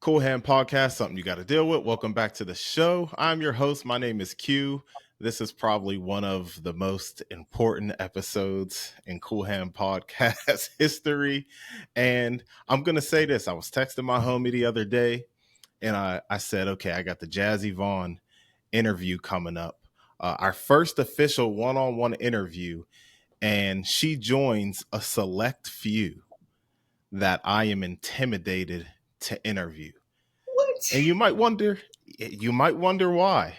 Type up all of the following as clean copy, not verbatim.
Qool Hand Podcast, something you got to deal with. Welcome back to the show. I'm your host. My name is Q. This is probably one of the most important episodes in Qool Hand Podcast history. And I'm going to say this. I was texting my homie the other day, and I said, okay, I got the Jaz Evon interview coming up. Our first official one-on-one interview, and she joins a select few that I am intimidated to interview. What? And you might wonder why,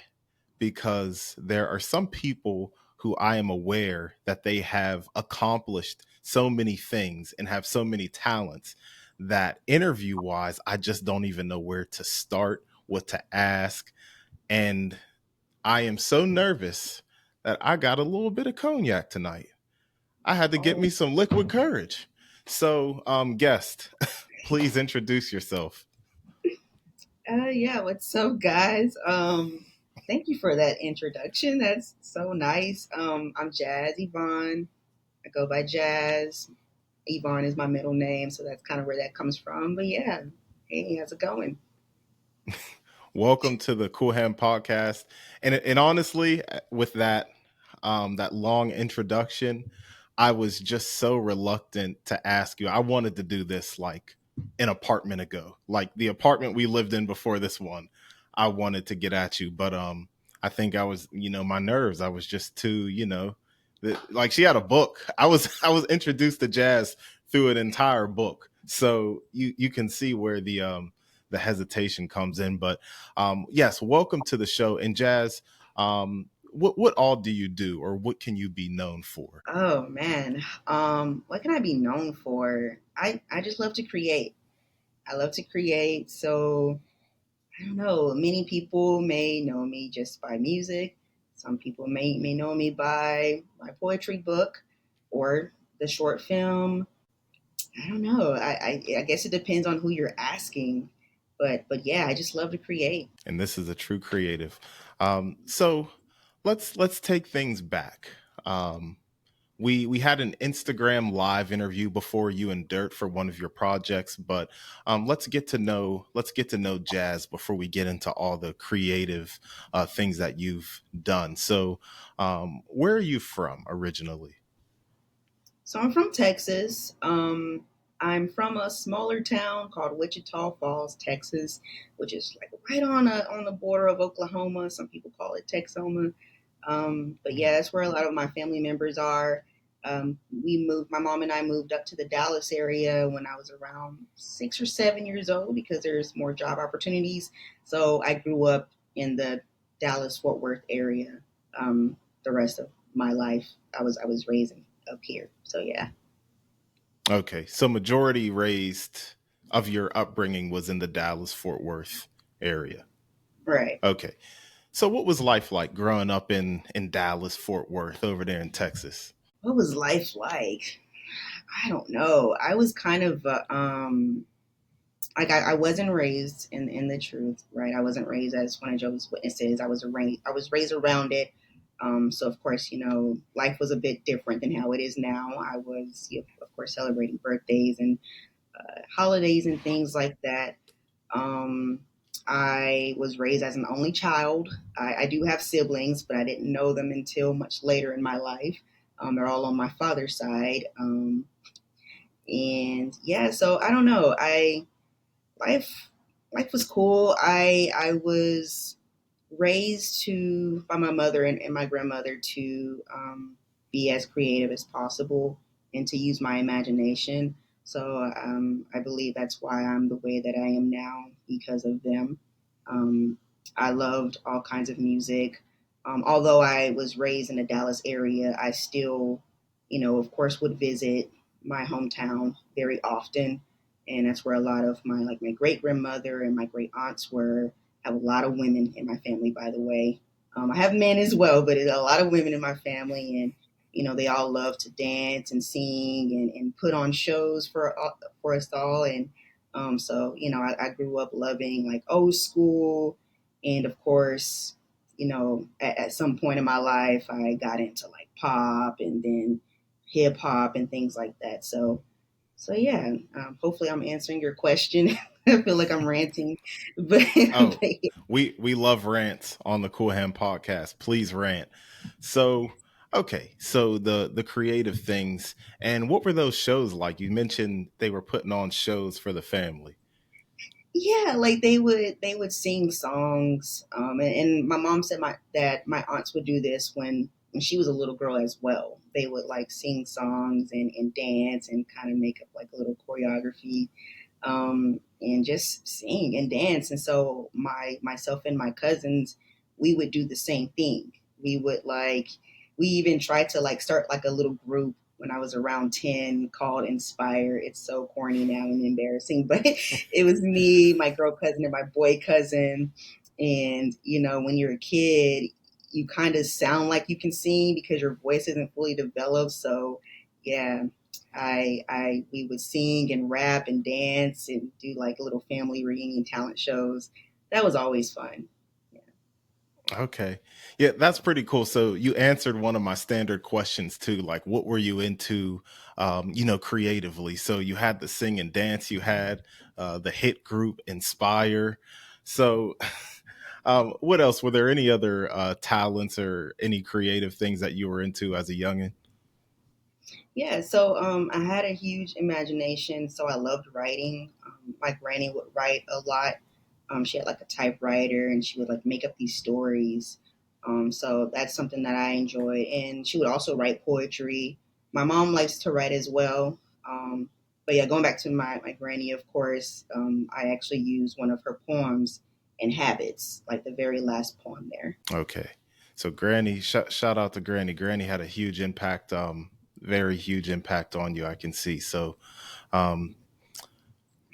because there are some people who I am aware that they have accomplished so many things and have so many talents that interview wise, I just don't even know where to start, what to ask. And I am so nervous that I got a little bit of cognac tonight. I had to get me some liquid courage. So, guest, please introduce yourself. Yeah, what's up, guys? Thank you for that introduction. That's so nice. I'm Jaz Evon. I go by Jaz. Evon is my middle name, so that's kind of where that comes from. But yeah, hey, how's it going? Welcome to the Qool Hand Podcast. And honestly, with that long introduction, I was just so reluctant to ask you. I wanted to do this like an apartment ago, like the apartment we lived in before this one. I wanted to get at you, but I think I was, my nerves. I was just too, like she had a book. I was introduced to jazz through an entire book, so you can see where the hesitation comes in. But yes, welcome to the show. And Jaz, what all do you do, or what can you be known for? Oh man, what can I be known for? I just love to create. I love to create. So I don't know. Many people may know me just by music. Some people may know me by my poetry book or the short film. I don't know. I guess it depends on who you're asking, but yeah, I just love to create. And this is a true creative. So let's take things back. Um, we had an Instagram live interview before you and Dirt for one of your projects, but let's get to know Jaz before we get into all the creative things that you've done. So, where are you from originally? So I'm from Texas. I'm from a smaller town called Wichita Falls, Texas, which is like right on the border of Oklahoma. Some people call it Texoma. But yeah, that's where a lot of my family members are. My mom and I moved up to the Dallas area when I was around 6 or 7 years old because there's more job opportunities. So I grew up in the Dallas Fort Worth area. The rest of my life, I was raised up here. So yeah. Okay, so majority raised of your upbringing was in the Dallas Fort Worth area. Right. Okay, so what was life like growing up in Dallas Fort Worth over there in Texas? What was life like? I don't know. I was kind of like I wasn't raised in the truth, right? I wasn't raised as one of Jehovah's Witnesses. I was raised around it. So of course, life was a bit different than how it is now. I was, of course, celebrating birthdays and holidays and things like that. Um, I was raised as an only child. I do have siblings, but I didn't know them until much later in my life. They're all on my father's side. And yeah, so I don't know. I life life was cool. I was raised to by my mother and my grandmother to be as creative as possible and to use my imagination. So I believe that's why I'm the way that I am now because of them. Um, I loved all kinds of music. Although I was raised in the Dallas area, I still, of course, would visit my hometown very often, and that's where a lot of my great grandmother and my great aunts were. I have a lot of women in my family, by the way. I have men as well, but a lot of women in my family, and they all love to dance and sing and put on shows for us all. And so I grew up loving like old school, and of course, at some point in my life, I got into like pop and then hip hop and things like that. So yeah, hopefully I'm answering your question. I feel like I'm ranting, but, Oh, but we love rants on the Cool Hand podcast. Please rant. So, okay, so the creative things, and what were those shows like? You mentioned they were putting on shows for the family. yeah, like they would sing songs, and my mom said my aunts would do this when she was a little girl as well. They would like sing songs and dance and kind of make up like a little choreography, and just sing and dance. And so myself and my cousins, we would do the same thing. We even tried to like start like a little group when I was around 10 called Inspire. It's so corny now and embarrassing, but it was me, my girl cousin, and my boy cousin. And when you're a kid, you kind of sound like you can sing because your voice isn't fully developed. So yeah, I we would sing and rap and dance and do like little family reunion talent shows. That was always fun. Yeah. Okay. Yeah, that's pretty cool. So you answered one of my standard questions too, like what were you into creatively. So you had the sing and dance, you had the hit group Inspire. So what else? Were there any other talents or any creative things that you were into as a youngin? Yeah, so I had a huge imagination, so I loved writing. My granny would write a lot. She had like a typewriter, and she would like make up these stories. So that's something that I enjoyed. And she would also write poetry. My mom likes to write as well. But yeah, going back to my granny, of course, I actually used one of her poems in Habits, like the very last poem there. Okay. So Granny, shout out to Granny. Granny had a huge impact, very huge impact on you, I can see. So um,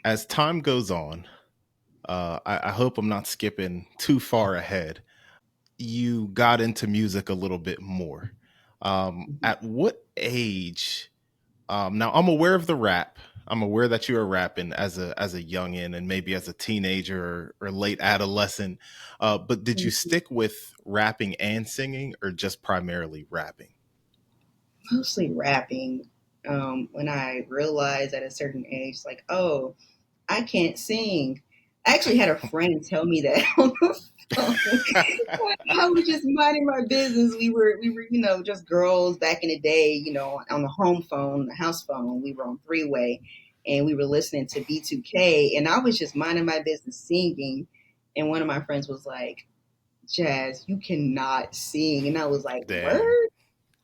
as time goes on, I hope I'm not skipping too far ahead. You got into music a little bit more. Mhm. At what age? Now I'm aware of the rap. I'm aware that you were rapping as a youngin and maybe as a teenager or late adolescent. But did you stick with rapping and singing, or just primarily rapping? Mostly rapping. When I realized at a certain age, like, oh, I can't sing. I actually had a friend tell me that on the phone. I was just minding my business. We were, just girls back in the day, on the home phone, the house phone. We were on three way, and we were listening to B2K, and I was just minding my business singing. And one of my friends was like, "Jazz, you cannot sing," and I was like, Dang, "Word."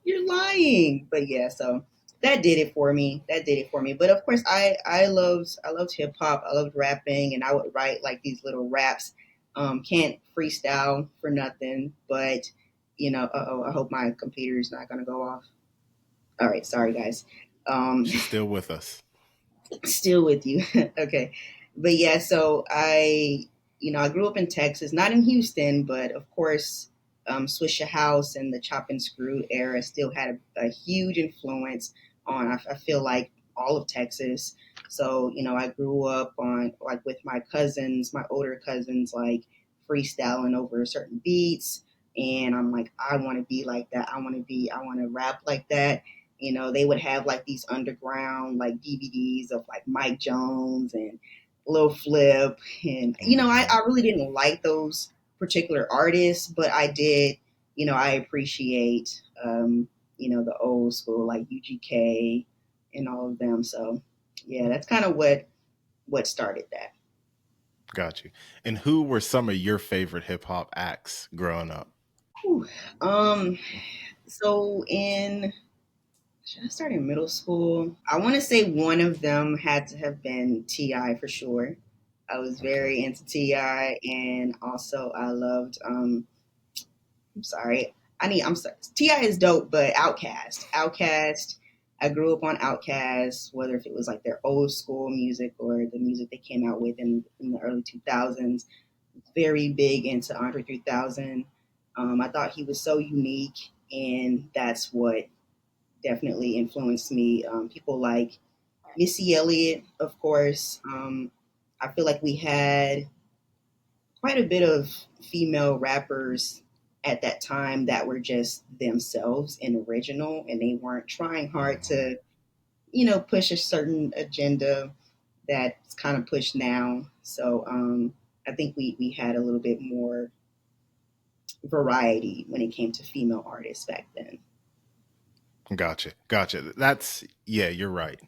You're lying. But yeah, so that did it for me. That did it for me. But of course, I loved hip hop. I loved rapping, and I would write like these little raps. Can't freestyle for nothing, but I hope my computer is not gonna go off. All right, sorry guys. Um, she's still with us. Still with you. Okay. But yeah, so I grew up in Texas, not in Houston, but of course, Swisher House and the Chop and Screw era still had a huge influence on, I feel like, all of Texas. So, I grew up on, like, with my cousins, my older cousins, like, freestyling over certain beats. And I'm like, I want to be like that. I want to rap like that. They would have like these underground like DVDs of like Mike Jones and Lil Flip. And, Hmm. I really didn't like those particular artists, but I did, I appreciate, the old school like UGK and all of them. So, yeah, that's kind of what started that. Got you. And who were some of your favorite hip hop acts growing up? Whew. Um, so should I start in middle school? I want to say one of them had to have been Ti for sure. I was Okay. very into Ti, and also I loved. I'm sorry. I'm sorry. Ti is dope, but Outcast. I grew up on Outcast, whether if it was like their old school music or the music they came out with in the early 2000s. Very big into Andre 3000. I thought he was so unique, and that's what definitely influenced me. People like Missy Elliott, of course. I feel like we had quite a bit of female rappers at that time that were just themselves and original, and they weren't trying hard Hmm. to, push a certain agenda. that's kind of pushed now. So I think we had a little bit more variety when it came to female artists back then. Gotcha. That's yeah, you're right.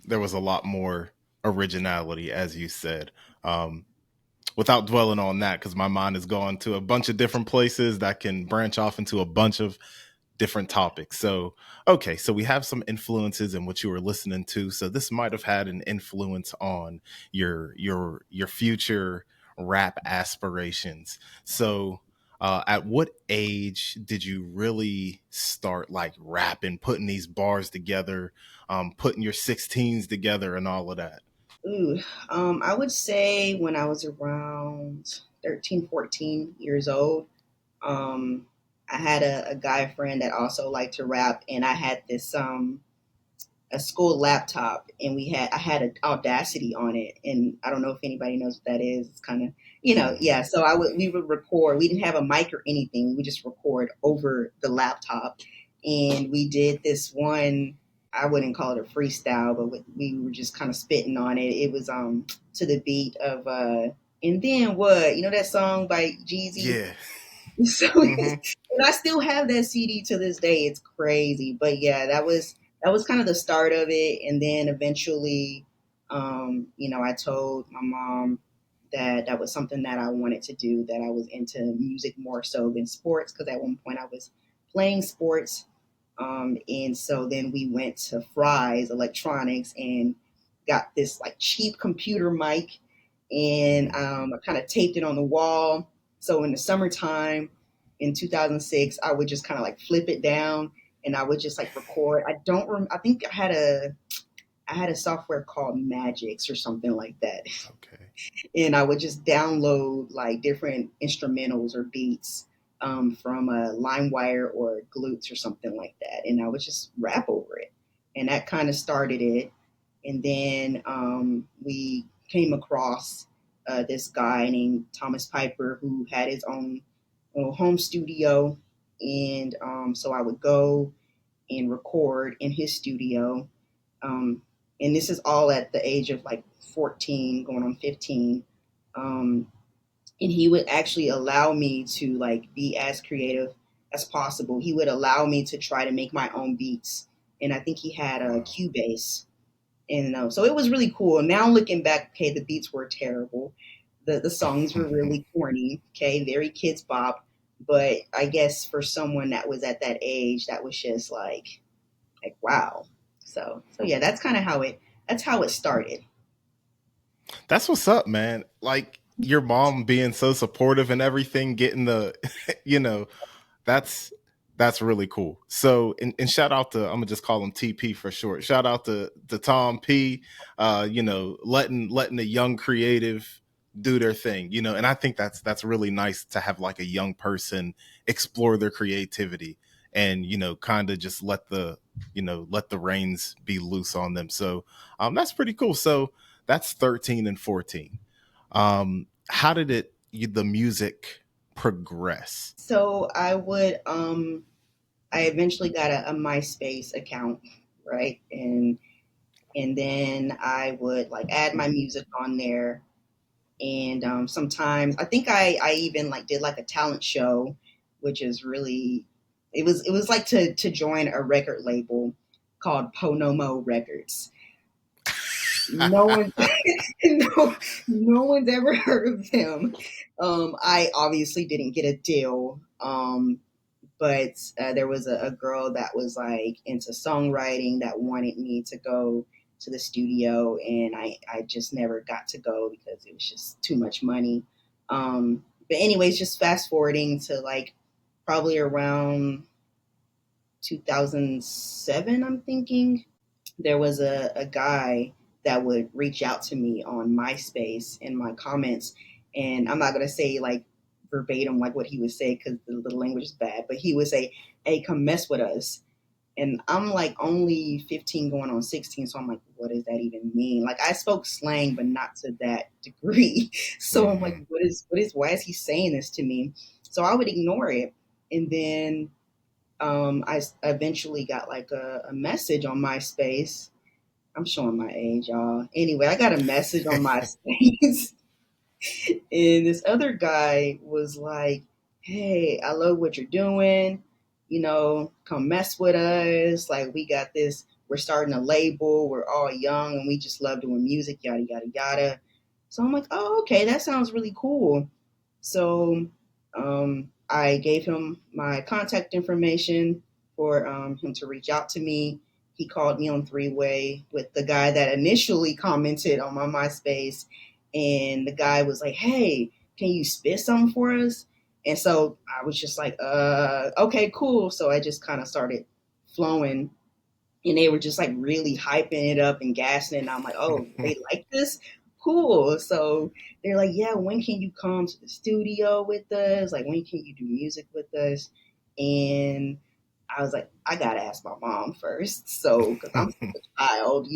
There was a lot more originality, as you said. Um, Without dwelling on that, because my mind is going to a bunch of different places that can branch off into a bunch of different topics. So, okay, so we have some influences in what you were listening to. So this might have had an influence on your future rap aspirations. So, at what age did you really start like rapping, putting these bars together, putting your 16s together, and all of that? Ooh, I would say when I was around 13, 14 years old. Um, I had a guy friend that also liked to rap, and I had this a school laptop, and I had an Audacity on it, and I don't know if anybody knows what that is. It's kind of, Hmm. yeah. So we would record. We didn't have a mic or anything. We just record over the laptop, and we did this one. I wouldn't call it a freestyle, but we were just kind of spitting on it. It was to the beat of and then what, that song by Jeezy. Yeah. So Hmm. and I still have that CD to this day. It's crazy, but yeah, that was kind of the start of it, and then eventually, I told my mom that that was something that I wanted to do. That I was into music more so than sports, because at one point I was playing sports, and so then we went to Fry's Electronics and got this like cheap computer mic, and I kind of taped it on the wall. So in the summertime in 2006, I would just kind of like flip it down and I would just like record. I don't I think I had a software called Magix or something like that, Okay. and I would just download like different instrumentals or beats from a LimeWire or Glutes or something like that, and I would just rap over it, and that kind of started it. And then we came across this guy named Thomas Piper who had his own little home studio, and so I would go and record in his studio. Um, and this is all at the age of like 14, going on 15. Um, and he would actually allow me to like be as creative as possible. He would allow me to try to make my own beats. And I think he had a Wow. Cubase. And so it was really cool. Now looking back, okay, the beats were terrible. The songs were really corny, okay, very kids bop. But I guess for someone that was at that age, that was just like wow. So yeah, that's how it started. That's what's up, man. Like your mom being so supportive and everything, getting the, you know, that's that's really cool. So, and shout out to I'm gonna just call him TP for short. Shout out to Tom P. Letting a young creative do their thing, and I think that's really nice to have like a young person explore their creativity and kind of just let the reins be loose on them. So, that's pretty cool. So that's 13 and 14. How did the music progress? So I eventually got a MySpace account, right? And then I would like add my music on there. And sometimes I think I even like did like a talent show, which is really it was like to join a record label called Ponomo Records. No one no one's ever heard of them. I obviously didn't get a deal. But there was a girl that was like into songwriting that wanted me to go to the studio, and I just never got to go because it was just too much money. But anyways, just fast forwarding to like probably around 2007, I'm thinking there was a guy that would reach out to me on MySpace in my comments, and I'm not gonna say like verbatim like what he would say because the language is bad, but he would say, "Hey, come mess with us." And I'm like only 15 going on 16, so I'm like, what does that even mean? Like I spoke slang, but not to that degree. So I'm like, Hmm. why is he saying this to me? So I would ignore it, and then I eventually got like a message on MySpace, I'm showing my age, y'all. Anyway, I got a message on my face, and this other guy was like, "Hey, I love what you're doing. Come mess with us. Like, we got this. We're starting a label. We're all young, and we just love doing music. Yada yada yada." So I'm like, "Oh, okay, that sounds really cool." So I gave him my contact information for him to reach out to me. He called me on three-way with the guy that initially commented on my MySpace, and the guy was like, "Hey, can you spit something for us?" And so I was just like, okay, cool." So I just kind of started flowing, and they were just like really hyping it up and gassing it. And I'm like, "Oh, they like this? Cool." So they're like, "Yeah, when can you come to the studio with us? Like, when can you do music with us?" And I was like, "I gotta ask my mom first." So, because I'm still a child.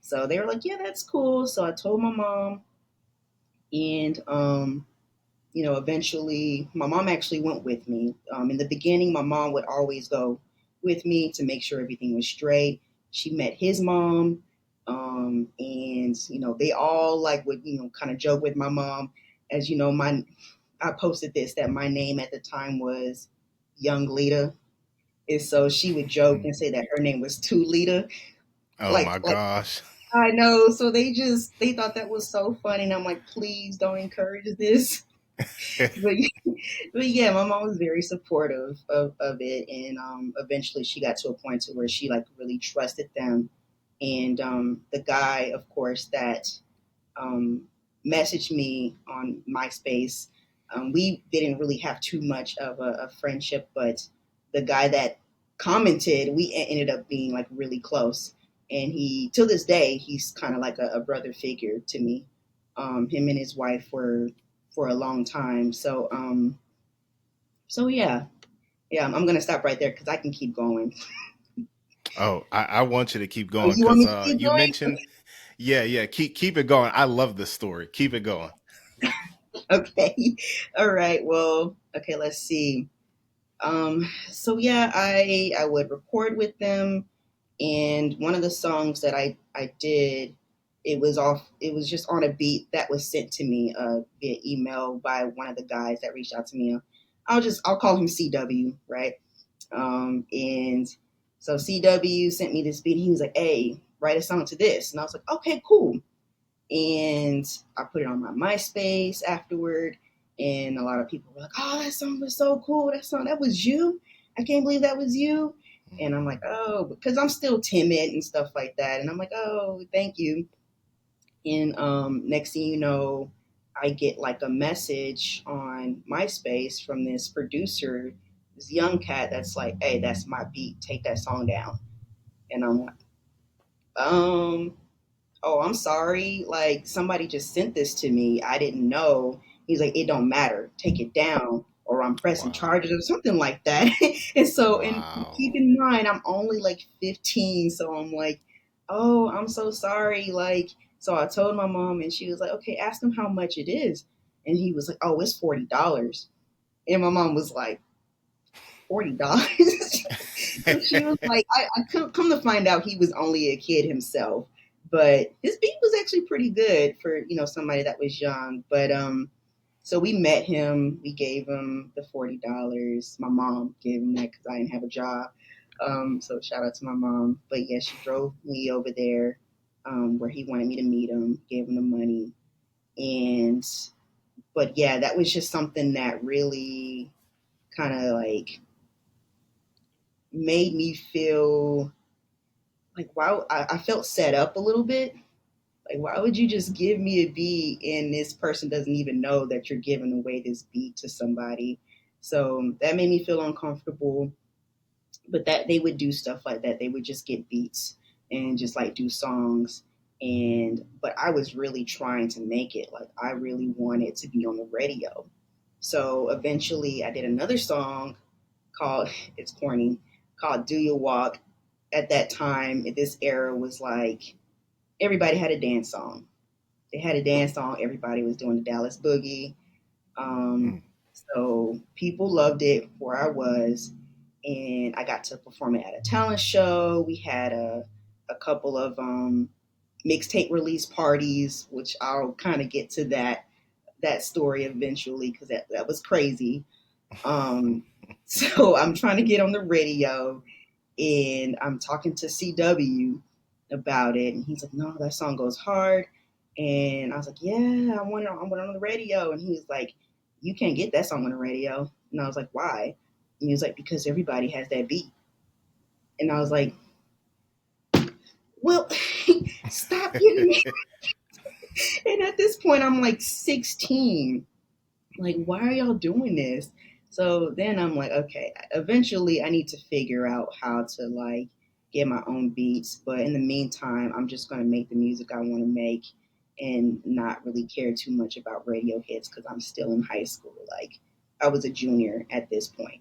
So they were like, "Yeah, that's cool." So I told my mom, and eventually my mom actually went with me. In the beginning, my mom would always go with me to make sure everything was straight. She met his mom, and they all like would kind of joke with my mom, as my I posted this that my name at the time was Young Lita, and so she would joke and say that her name was Two Lita, Oh like my like gosh. I know. So they thought that was so funny, and I'm like, please don't encourage this. But but yeah, my mom was very supportive of it, and eventually she got to a point to where she like really trusted them. And the guy, of course, that um, messaged me on MySpace, we didn't really have too much of a friendship, but the guy that commented, we ended up being like really close. And he, till this day, he's kind of like a brother figure to me. Him and his wife were for a long time. So yeah, yeah, I'm gonna stop right there because I can keep going. Oh, I want you to keep Oh, going you want because me to keep you going? mentioned, yeah, yeah, keep it going. I love this story. Keep it going. Okay, all right. Well, okay, let's see. So yeah, I would record with them, and one of the songs that I did, it was just on a beat that was sent to me via email by one of the guys that reached out to me. I'll call him CW, right? And so CW sent me this beat. He was like, "Hey, write a song to this," and I was like, "Okay, cool." And I put it on my MySpace afterward, and a lot of people were like, "Oh, that song was so cool! That was you! I can't believe that was you!" And I'm like, "Oh," because I'm still timid and stuff like that, and I'm like, "Oh, thank you." And next thing you know, I get like a message on MySpace from this producer, this young cat that's like, "Hey, that's my beat. Take that song down." And I'm like, um, "Oh, I'm sorry. Like, somebody just sent this to me. I didn't know." He's like, "It don't matter. Take it down, or I'm pressing Wow. charges," or something like that. And Wow. keep in mind, I'm only like 15. So I'm like, "Oh, I'm so sorry." Like, so I told my mom, and she was like, "Okay, ask him how much it is." And he was like, "Oh, it's $40." And my mom was like, $40. So she was like, I come to find out he was only a kid himself, but his beat was actually pretty good for somebody that was young. But so we met him. We gave him the $40. My mom gave him that because I didn't have a job. So shout out to my mom. But yeah, she drove me over there where he wanted me to meet him. Gave him the money, and but yeah, that was just something that really kind of like made me feel like, wow, I felt set up a little bit. Like, why would you just give me a beat and this person doesn't even know that you're giving away this beat to somebody? So that made me feel uncomfortable. But that they would do stuff like that. They would just get beats and just like do songs. And but I was really trying to make it. Like, I really wanted to be on the radio. So eventually I did another song called, it's corny, called Do You Walk. At that time, at this era, was like everybody had a dance song. They had a dance song. Everybody was doing the Dallas Boogie. Um, Mm. so people loved it where I was, and I got to perform it at a talent show. We had a couple of mixtape release parties, which I'll kind of get to that story eventually because that was crazy. Um, so I'm trying to get on the radio, and I'm talking to CW about it, and he's like, "No, that song goes hard." And I was like, "Yeah, I want it on the radio." And he was like, "You can't get that song on the radio." And I was like, "Why?" And he was like, "Because everybody has that beat." And I was like, "Well, stop giving me." And at this point, I'm like 16. Like, why are y'all doing this? So then I'm like, okay, eventually I need to figure out how to like get my own beats. But in the meantime, I'm just going to make the music I want to make and not really care too much about radio hits because I'm still in high school. Like, I was a junior at this point.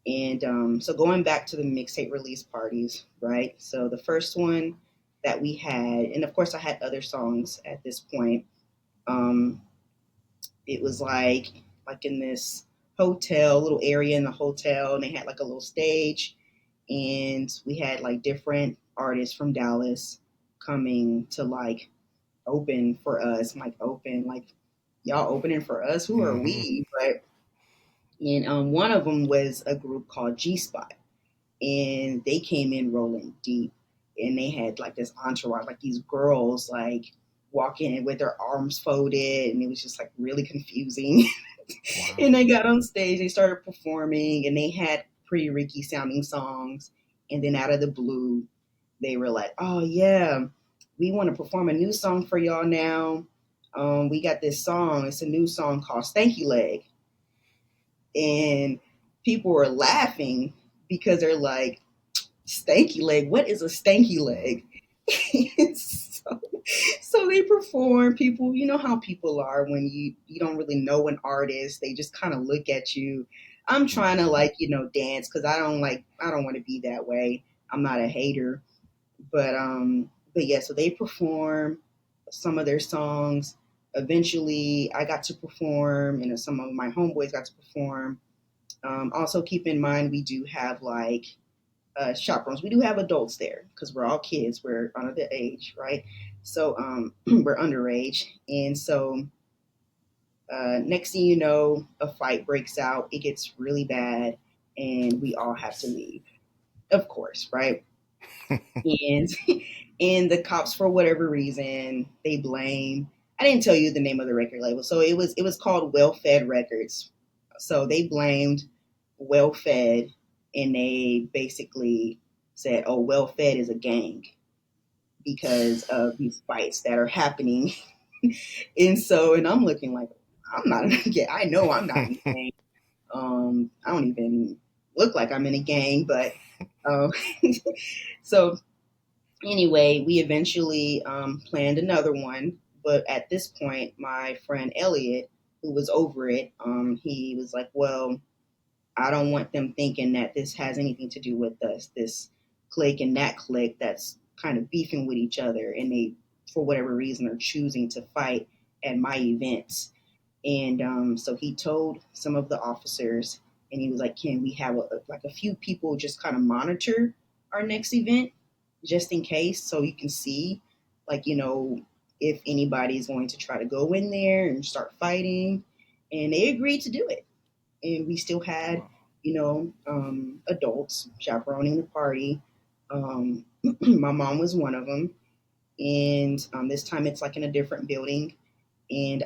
And so going back to the mixtape release parties, right? So the first one that we had, and of course I had other songs at this point. Um, it was like in this hotel, little area in the hotel, and they had like a little stage, and we had like different artists from Dallas coming to like open for us. I'm like, open, like y'all opening for us? Who are Hmm. we? But and one of them was a group called G Spot, and they came in rolling deep, and they had like this entourage, like these girls like walking in with their arms folded, and it was just like really confusing. Wow. And they got on stage, they started performing, and they had pretty Ricky sounding songs. And then out of the blue, they were like, "Oh yeah, we want to perform a new song for y'all now. We got this song. It's a new song called Stanky Leg." And people were laughing because they're like, "Stanky leg? What is a stanky leg?" so, so they perform. People, you know how people are when you don't really know an artist. They just kind of look at you. I'm trying to Hmm. like dance because I don't want to be that way. I'm not a hater, but yeah. So they perform some of their songs. Eventually, I got to perform, and some of my homeboys got to perform. Also, keep in mind we do have like chaperones. We do have adults there because we're all kids. We're under the age, right? So we're underage, and so next thing you know, a fight breaks out. It gets really bad, and we all have to leave, of course, right? And and the cops, for whatever reason, they blame. I didn't tell you the name of the record label, so it was called Well Fed Records. So they blamed Well Fed, and they basically said, "Oh, Well Fed is a gang because of these fights that are happening." And so, and I'm looking like, I'm not in a gang. I know I'm not in a gang. I don't even look like I'm in a gang, but um, so anyway, we eventually planned another one. But at this point, my friend Elliot, who was over it, he was like, "Well, I don't want them thinking that this has anything to do with us, this clique and that clique that's kind of beefing with each other, and they, for whatever reason, are choosing to fight at my events." And so he told some of the officers, and he was like, "Can we have like a few people just kind of monitor our next event, just in case, so you can see, like if anybody's going to try to go in there and start fighting." And they agreed to do it, and we still had, Wow. adults chaperoning the party. My mom was one of them, and this time it's like in a different building, and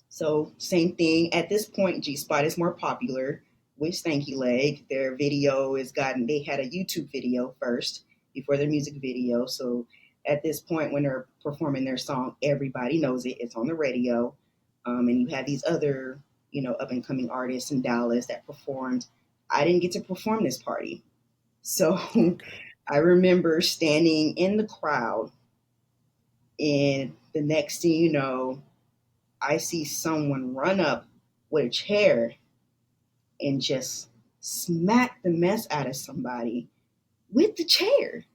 so same thing. At this point, G Spot is more popular with Stanky Leg. Their video is gotten. They had a YouTube video first before their music video. So at this point, when they're performing their song, everybody knows it. It's on the radio, and you have these other, up and coming artists in Dallas that performed. I didn't get to perform this party, so Okay. I remember standing in the crowd, and the next thing you know, I see someone run up with a chair and just smack the mess out of somebody with the chair.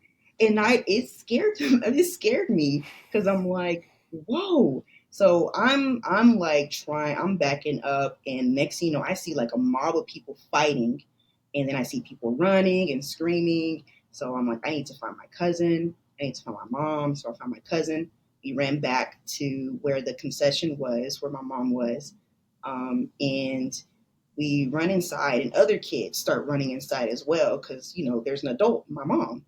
And it scared me because I'm like, whoa. So I'm like I'm backing up, and next thing you know, I see like a mob of people fighting, and then I see people running and screaming. So I'm like, I need to find my cousin. I need to find my mom. So I found my cousin. We ran back to where the concession was, where my mom was. And we run inside, and other kids start running inside as well because, there's an adult, my mom.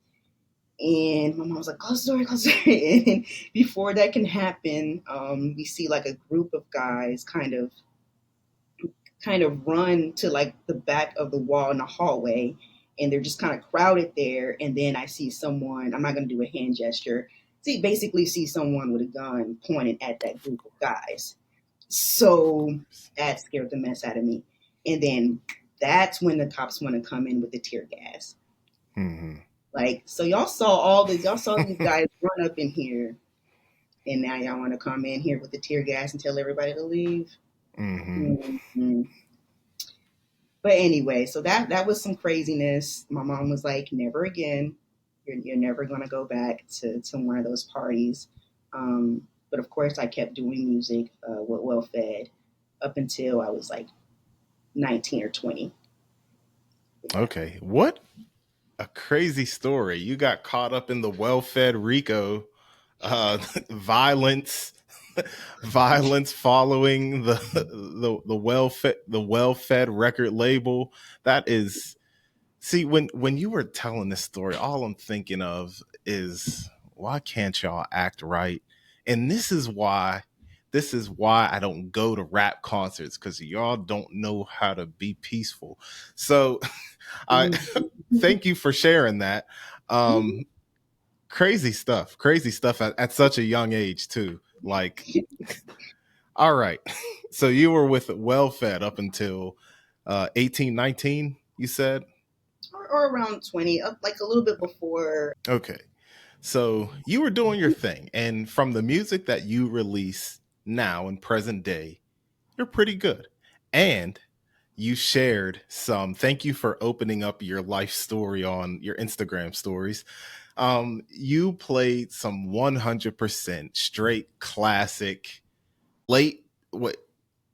And my mom was like, close the door, close the door. And before that can happen, we see like a group of guys kind of run to like the back of the wall in the hallway, and they're just kind of crowded there. And then I see someone, I'm not going to do a hand gesture, basically see someone with a gun pointed at that group of guys. So that scared the mess out of me. And then that's when the cops want to come in with the tear gas. Mm-hmm. Like, so y'all saw these guys run up in here, and now y'all want to come in here with the tear gas and tell everybody to leave. Mm-hmm. Mm-hmm. But anyway, so that was some craziness. My mom was like, "Never again. You're never gonna go back to one of those parties." But of course, I kept doing music with Well Fed up until I was like 19 or 20. Yeah. Okay. What a crazy story. You got caught up in the well-fed Rico violence violence following the well-fed record label. That is, see, when you were telling this story, all I'm thinking of is, why can't y'all act right? And this is why I don't go to rap concerts, because y'all don't know how to be peaceful. So I Mm-hmm. thank you for sharing that. Um, crazy stuff at such a young age too. Like, all right, so you were with Well Fed up until 18, 19, you said? or around 20, like a little bit before. Okay. So you were doing your thing, and from the music that you release now in present day, you're pretty good. And you shared some, thank you for opening up your life story on your Instagram stories. You played some 100% straight classic, late, what,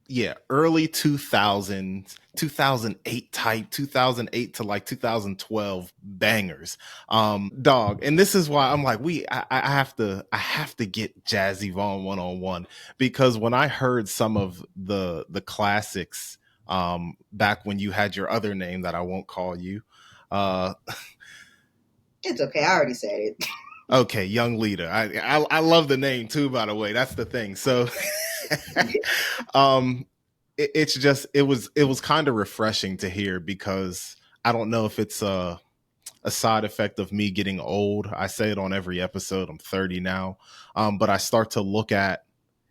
yeah, early 2000s, 2008 type, 2008 to like 2012 bangers. Dog, and this is why I'm like, I have to get Jaz Evon one-on-one, because when I heard some of the classics, back when you had your other name that I won't call you, uh It's okay. I already said it. okay, Young Leader. I love the name too, by the way. That's the thing. So um it's just, it was kind of refreshing to hear, because I don't know if it's a side effect of me getting old. I say it on every episode. I'm 30 now. But I start to look at,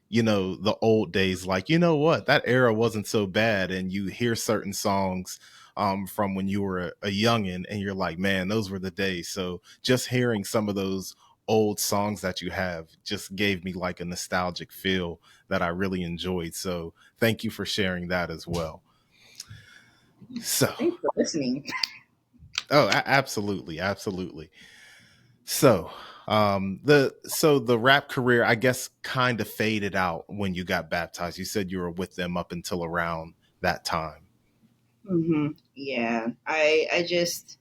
the old days, like, you know what, that era wasn't so bad. And you hear certain songs from when you were a youngin', and you're like, man, those were the days. So just hearing some of those old songs that you have just gave me like a nostalgic feel that I really enjoyed. So thank you for sharing that as well. So, Thanks for listening. oh, absolutely, absolutely. So, the rap career, I guess, kind of faded out when you got baptized. You said you were with them up until around that time. Yeah, I just,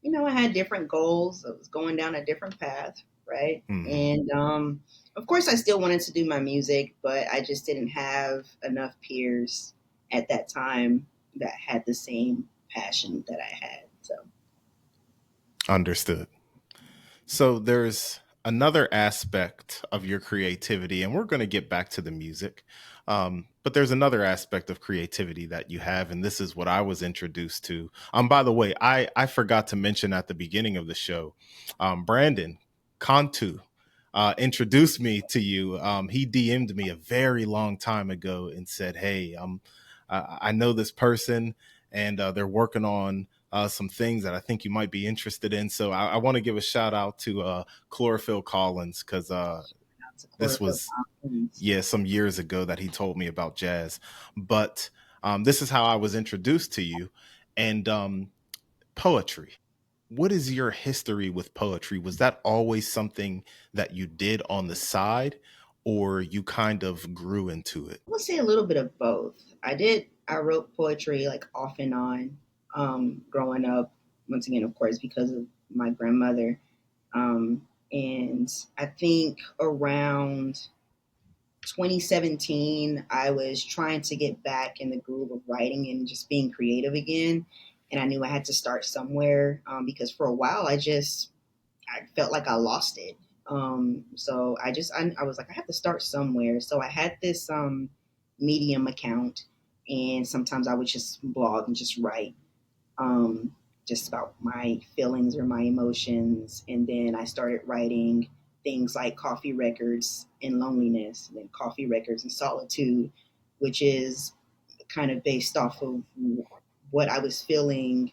I had different goals. I was going down a different path, right? Hmm. And of course, I still wanted to do my music, but I just didn't have enough peers at that time that had the same passion that I had. So, Understood. So there's another aspect of your creativity, and we're going to get back to the music. But there's another aspect of creativity that you have, and this is what I was introduced to. By the way, I forgot to mention at the beginning of the show, Brandon Cantu introduced me to you. He DM'd me a very long time ago and said, "Hey, I know this person, and they're working on some things that I think you might be interested in." So I want to give a shout out to Chlorophyll Collins, because that's a this chlorophyll. was, yeah, some years ago that he told me about jazz. But this is how I was introduced to you. And poetry. What is your history with poetry? Was that always something that you did on the side, or you kind of grew into it? I would say a little bit of both. I wrote poetry like off and on growing up. Once again, of course, because of my grandmother. And I think around 2017, I was trying to get back in the groove of writing and just being creative again. And I knew I had to start somewhere, because for a while I felt like I lost it. So I was like, I have to start somewhere. So I had this Medium account, and sometimes I would just blog and just write, um, just about my feelings or my emotions. And then I started writing things like Coffee Records and Loneliness, and then Coffee Records and Solitude, which is kind of based off of what I was feeling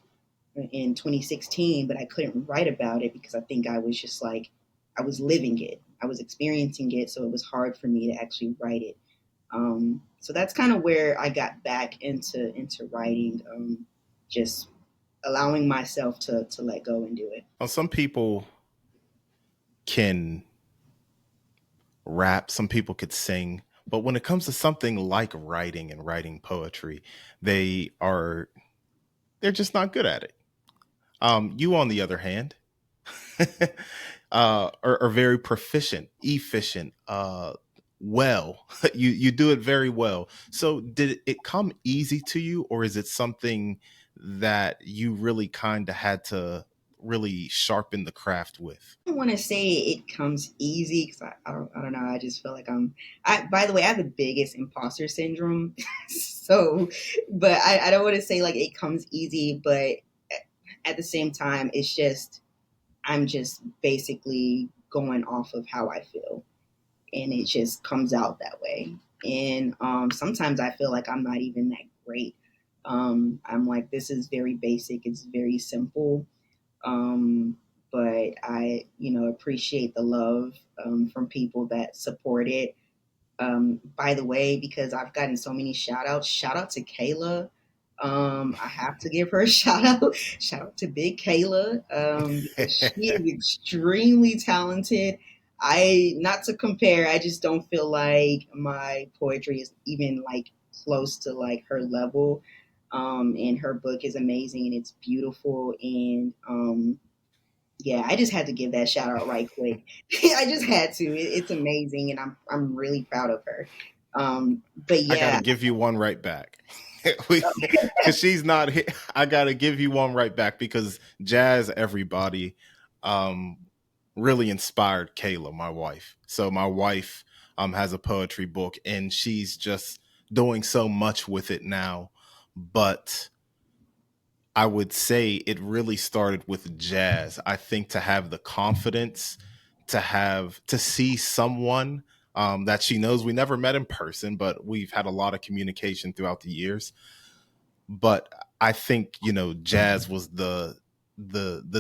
in 2016, but I couldn't write about it because I think I was just like, I was living it, I was experiencing it, so it was hard for me to actually write it. So that's kind of where I got back into writing, just allowing myself to let go and do it. Now, some people can rap, some people could sing, but when it comes to something like writing and writing poetry, they are they're just not good at it. You, on the other hand, are very proficient, efficient, well. You do it very well. So, did it come easy to you, or is it something that you really kind of had to really sharpen the craft with? I don't want to say it comes easy because I don't know. I just feel like by the way, I have the biggest imposter syndrome. So, but I don't want to say like it comes easy, but at the same time, it's just, I'm just basically going off of how I feel, and it just comes out that way. And sometimes I feel like I'm not even that great. I'm like, this is very basic, it's very simple. Um, but I, appreciate the love, from people that support it. By the way, because I've gotten so many shout outs, shout out to Kayla. I have to give her a shout out. Shout out to Big Kayla, because she is extremely talented. Not to compare, I just don't feel like my poetry is even like close to like her level. And her book is amazing and it's beautiful. And yeah, I just had to give that shout out right quick. I just had to. It's amazing, and I'm really proud of her. But I got to yeah, give you one right back. Because she's not here. I got to give you one right back because Jazz, everybody, um, really inspired Kayla, my wife. So my wife has a poetry book and she's just doing so much with it now. But I would say it really started with Jazz. I think to have the confidence to see someone that she knows. We never met in person, but we've had a lot of communication throughout the years. But I think Jazz was the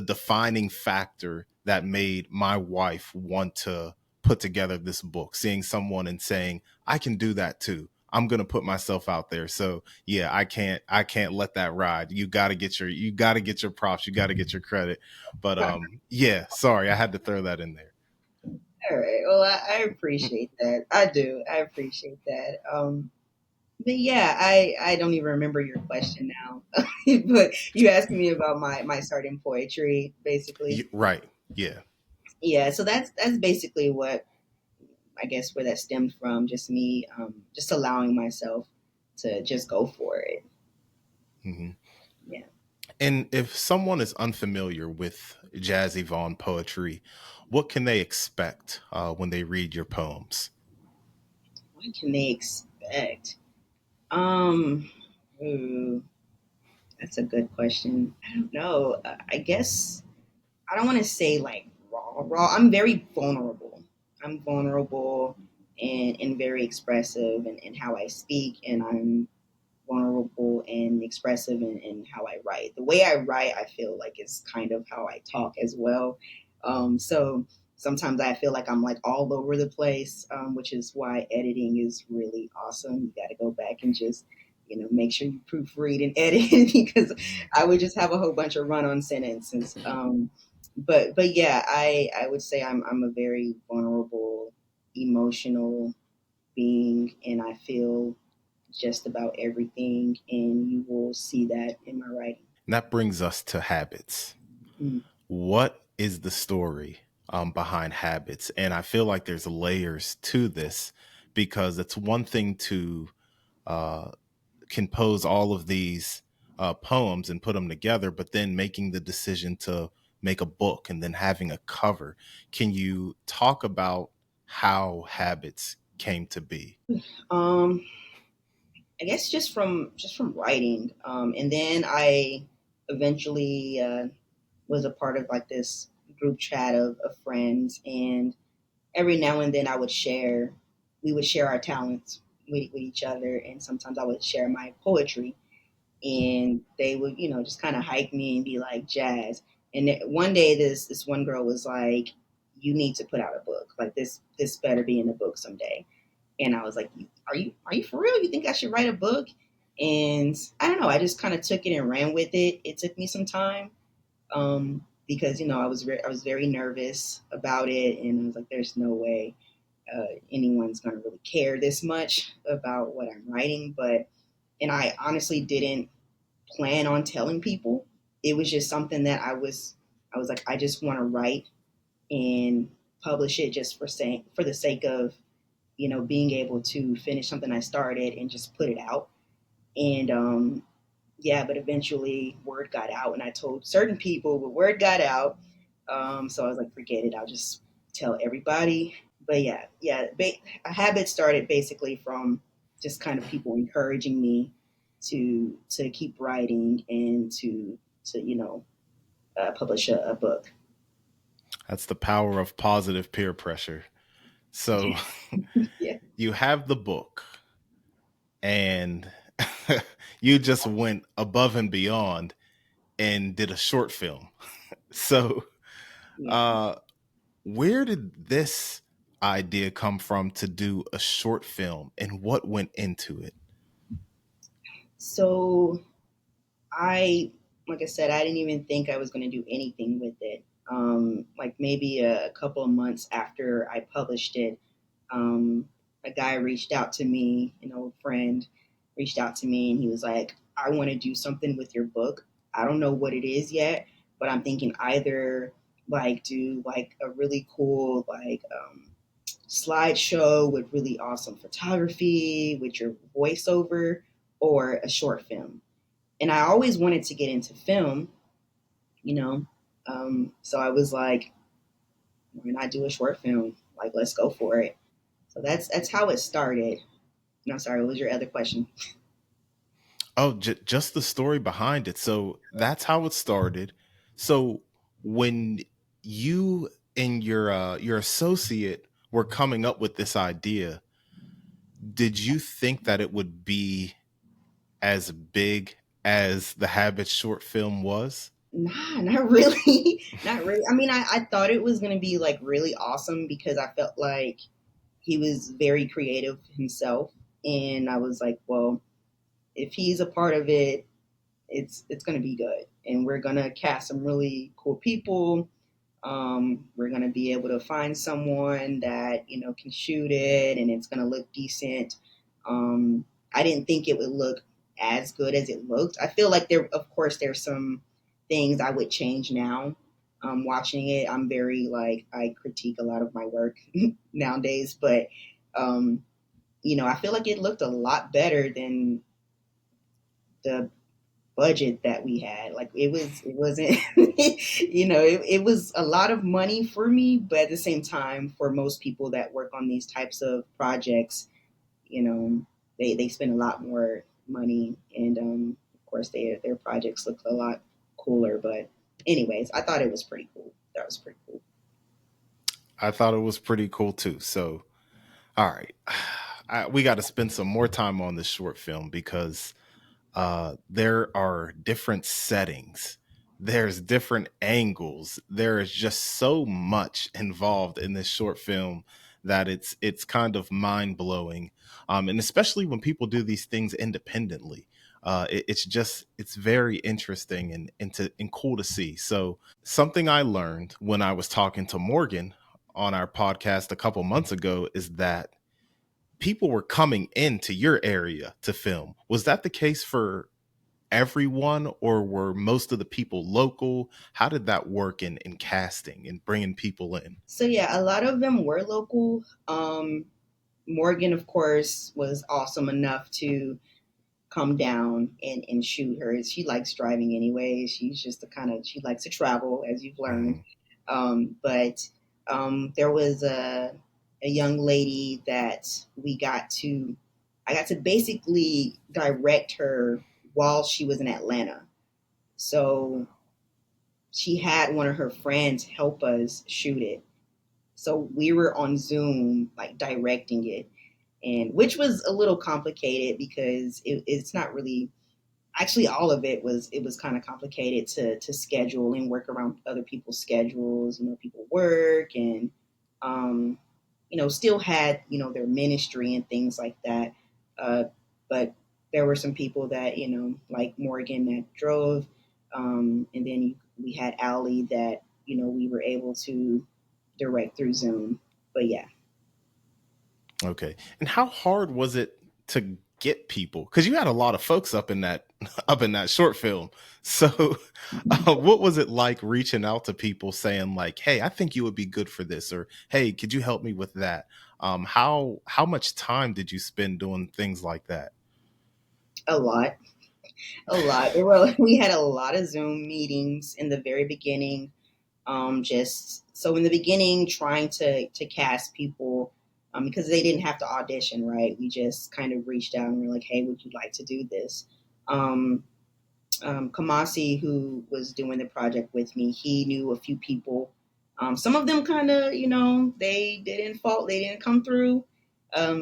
defining factor that made my wife want to put together this book. Seeing someone and saying, "I can do that too. I'm gonna put myself out there." So yeah, I can't let that ride. You got to get your props. You got to get your credit. But yeah, sorry, I had to throw that in there. all right. Well, I appreciate that. I do. I appreciate that. But yeah, I don't even remember your question now. But you asking me about my start in poetry, basically. Right. Yeah. Yeah. So that's basically what, I guess, where that stemmed from. Just me, just allowing myself to just go for it. hmm Yeah. And if someone is unfamiliar with Jazz Evon poetry, what can they expect when they read your poems? What can they expect? Um, ooh, that's a good question. I don't know. I guess I don't want to say like raw. I'm very vulnerable. I'm vulnerable and very expressive in how I speak, and I'm vulnerable and expressive in how I write. The way I write, I feel like is kind of how I talk as well. So sometimes I feel like I'm like all over the place, which is why editing is really awesome. You got to go back and just make sure you proofread and edit because I would just have a whole bunch of run-on sentences. But yeah, I would say I'm a very vulnerable, emotional being, and I feel just about everything, and you will see that in my writing. And that brings us to habits. Mm. what is the story behind habits? And I feel like there's layers to this because it's one thing to uh, compose all of these poems and put them together, but then making the decision to make a book and then having a cover. Can you talk about how habits came to be? Um, I guess just from writing, and then I eventually was a part of like this group chat of friends, and every now and then we would share our talents with each other, and sometimes I would share my poetry, and they would, you know, just kind of hype me and be like, Jazz. And one day, this one girl was like, "You need to put out a book. Like this better be in a book someday." And I was like, are you for real? You think I should write a book?" And I don't know. I just kind of took it and ran with it. It took me some time because you know I was very nervous about it, and I was like, "There's no way anyone's gonna really care this much about what I'm writing." But and I honestly didn't plan on telling people. It was just something that I was like, I just want to write and publish it just for the sake of, you know, being able to finish something I started and just put it out. And yeah, but eventually word got out, and I told certain people, but word got out. So I was like, forget it. I'll just tell everybody. But a habit started basically from just kind of people encouraging me to keep writing and to you know publish a book. That's the power of positive peer pressure. So Yeah. you have the book and you just went above and beyond and did a short film. So, Yeah. uh, where did this idea come from to do a short film and what went into it? So I, like I said, I didn't even think I was going to do anything with it. Like maybe a couple of months after I published it, a guy reached out to me, an old friend reached out to me, and he was like, I want to do something with your book. I don't know what it is yet, but I'm thinking either like do like a really cool slideshow with really awesome photography with your voiceover, or a short film. And I always wanted to get into film, you know. So I was like, why not do a short film? Like, let's go for it. So that's how it started. No, sorry, what was your other question? Oh, just the story behind it. So that's how it started. So when you and your associate were coming up with this idea, did you think that it would be as big as the Habit short film was? Nah, not really. Not really. I mean, I thought it was gonna be like really awesome because I felt like he was very creative himself, and I was like, well, if he's a part of it, it's gonna be good, and we're gonna cast some really cool people. We're gonna be able to find someone that you know can shoot it, and it's gonna look decent. I didn't think it would look as good as it looked. I feel like of course, there's some things I would change now. Watching it, I'm very like I critique a lot of my work nowadays, but um, you know, I feel like it looked a lot better than the budget that we had. Like it wasn't, you know, it was a lot of money for me, but at the same time, for most people that work on these types of projects, you know, they spend a lot more money, and of course, their projects look a lot cooler. But anyways, I thought it was pretty cool. That was pretty cool. I thought it was pretty cool too. So, all right, we got to spend some more time on this short film because there are different settings, there's different angles, there is just so much involved in this short film that it's kind of mind blowing, and especially when people do these things independently. It's just it's very interesting and cool to see. So something I learned when I was talking to Morgan on our podcast a couple months ago is that people were coming into your area to film. Was that the case for everyone, or were most of the people local? How did that work in casting and bringing people in? So yeah, a lot of them were local. Morgan, of course, was awesome enough to come down and shoot her. She likes driving anyway. She's just the kind of, she likes to travel, as you've learned. Mhm. But there was a young lady that I got to basically direct her while she was in Atlanta. So she had one of her friends help us shoot it. So we were on Zoom, like directing it, and which was a little complicated because it's not really, actually all of it was kind of complicated to schedule and work around other people's schedules. People work, and um, still had their ministry and things like that. But there were some people that like Morgan that drove, and then we had Allie that we were able to direct through Zoom. But yeah. Okay. And how hard was it to get people? Because you had a lot of folks up in that up in that short film. So, what was it like reaching out to people saying like, "Hey, I think you would be good for this," or "Hey, could you help me with that?" How much time did you spend doing things like that? A lot. A lot. We had a lot of Zoom meetings in the very beginning. Just so in the beginning, trying to cast people, because they didn't have to audition, right? We just kind of reached out and we are like, "Hey, would you like to do this?" Um, Kamasi, who was doing the project with me, he knew a few people. Some of them kind of, they didn't come through.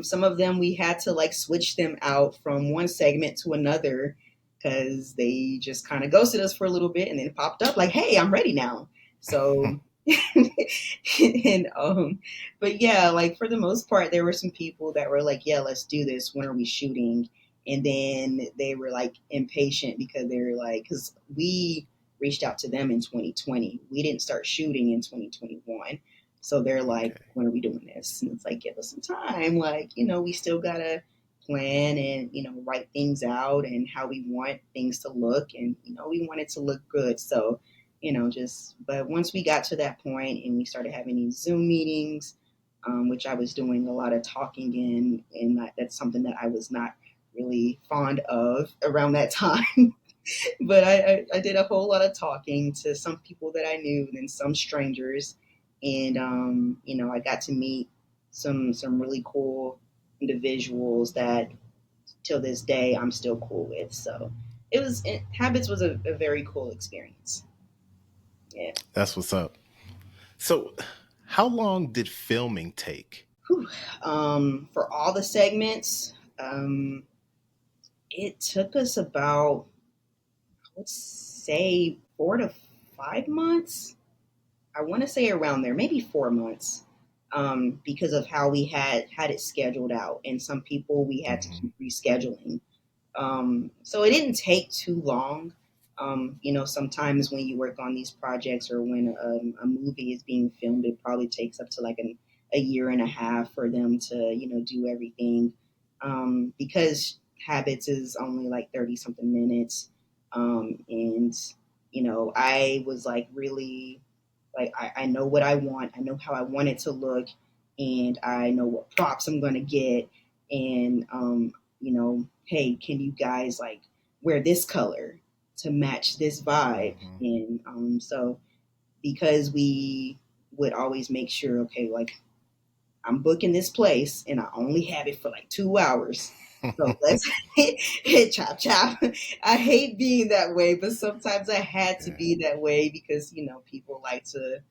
Some of them we had to like switch them out from one segment to another because they just kind of ghosted us for a little bit and then popped up like, "Hey, I'm ready now." So, and but yeah, like for the most part, there were some people that were like, "Yeah, let's do this. When are we shooting?" And then they were like impatient because they were like, because we reached out to them in 2020. We didn't start shooting in 2021. So they're like, Okay. "When are we doing this?" And it's like, give us some time. Like, we still got to plan and, write things out and how we want things to look. And, we want it to look good. So, but once we got to that point and we started having these Zoom meetings, which I was doing a lot of talking in, and that's something that I was not really fond of around that time. But I did a whole lot of talking to some people that I knew and then some strangers. And, I got to meet some really cool individuals that till this day I'm still cool with. So Habits was a very cool experience. Yeah. That's what's up. So, how long did filming take? Whew. For all the segments, it took us about, let's say, 4 to 5 months. I want to say around there, maybe 4 months, because of how we had it scheduled out, and some people we had to Hmm. keep rescheduling. So it didn't take too long. Sometimes when you work on these projects or when a movie is being filmed, it probably takes up to like a year and a half for them to, do everything. Because Habits is only like 30 something minutes. And, I was like really, like, I know what I want. I know how I want it to look. And I know what props I'm going to get. And, hey, can you guys like wear this color to match this vibe? Hmm. And so because we would always make sure, okay, like I'm booking this place and I only have it for like 2 hours. So let's hit chop chop. I hate being that way, but sometimes I had to Yeah. be that way because, people like to,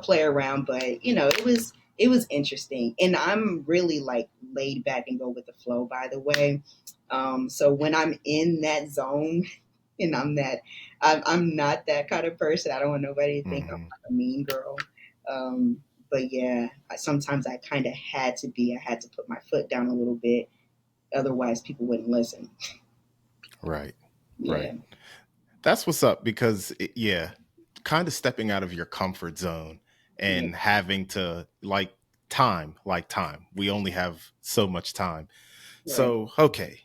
play around. But, it was interesting. And I'm really like laid back and go with the flow, by the way. So when I'm in that zone and I'm not that kind of person. I don't want nobody to think I'm Hmm. like a mean girl. Um, but yeah, sometimes I kind of had to be. I had to put my foot down a little bit, otherwise people wouldn't listen. Right. Yeah, Right. That's what's up because yeah, kind of stepping out of your comfort zone yeah, and having to like time. We only have so much time. right. So, okay.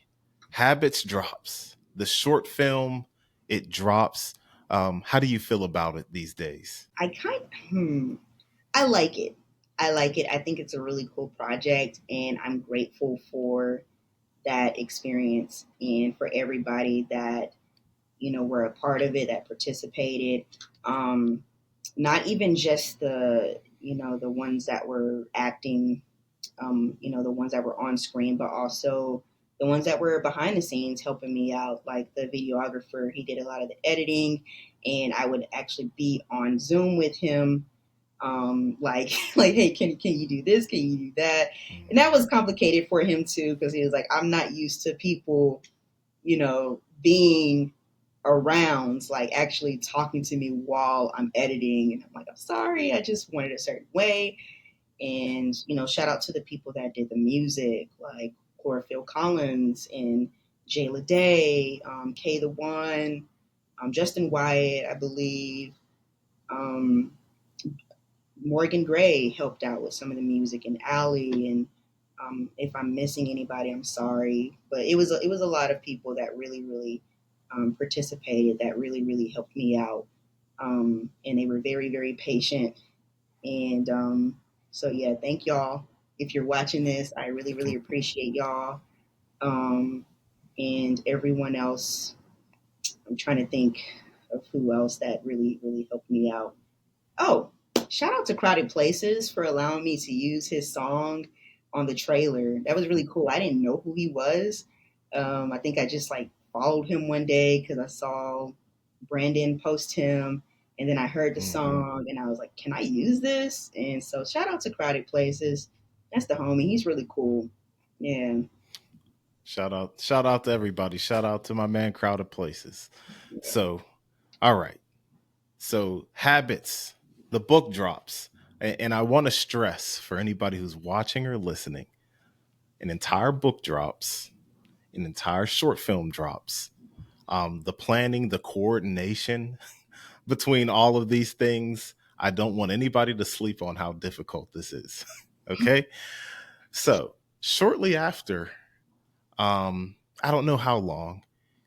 Habits drops. the short film, it drops. How do you feel about it these days? I kind I like it. I like it. I think it's a really cool project, and I'm grateful for that experience and for everybody that were a part of it, that participated. Um, Not even just the ones that were acting, the ones that were on screen, but also the ones that were behind the scenes helping me out, like the videographer. He did a lot of the editing, and I would actually be on Zoom with him, like like, hey, can you do this, can you do that? And that was complicated for him too, because he was like, I'm not used to people being around, like actually talking to me while I'm editing. And I'm like, I'm sorry, I just wanted a certain way. And shout out to the people that did the music, like Chlorophyll Collins and Jayla Day, K the One, Justin Wyatt, I believe. um, Morgan Gray helped out with some of the music, and Allie. And if I'm missing anybody, I'm sorry, but it was a lot of people that really really participated, that really really helped me out, and they were very very patient. And so yeah, thank y'all. If you're watching this, I really really appreciate y'all, um, and everyone else. I'm trying to think of who else that really really helped me out. Oh, shout out to Crowded Places for allowing me to use his song on the trailer. That was really cool. I didn't know who he was. I think I just like followed him one day because I saw Brandon post him, and then I heard the Mm-hmm. song, and I was like, "Can I use this?" And so, shout out to Crowded Places. That's the homie. He's really cool. Yeah. Shout out to everybody. Shout out to my man, Crowded Places. So, all right. So, Habits, the book drops. And I want to stress for anybody who's watching or listening, an entire book drops, an entire short film drops. The planning, the coordination between all of these things, I don't want anybody to sleep on how difficult this is. Okay. So, shortly after, I don't know how long,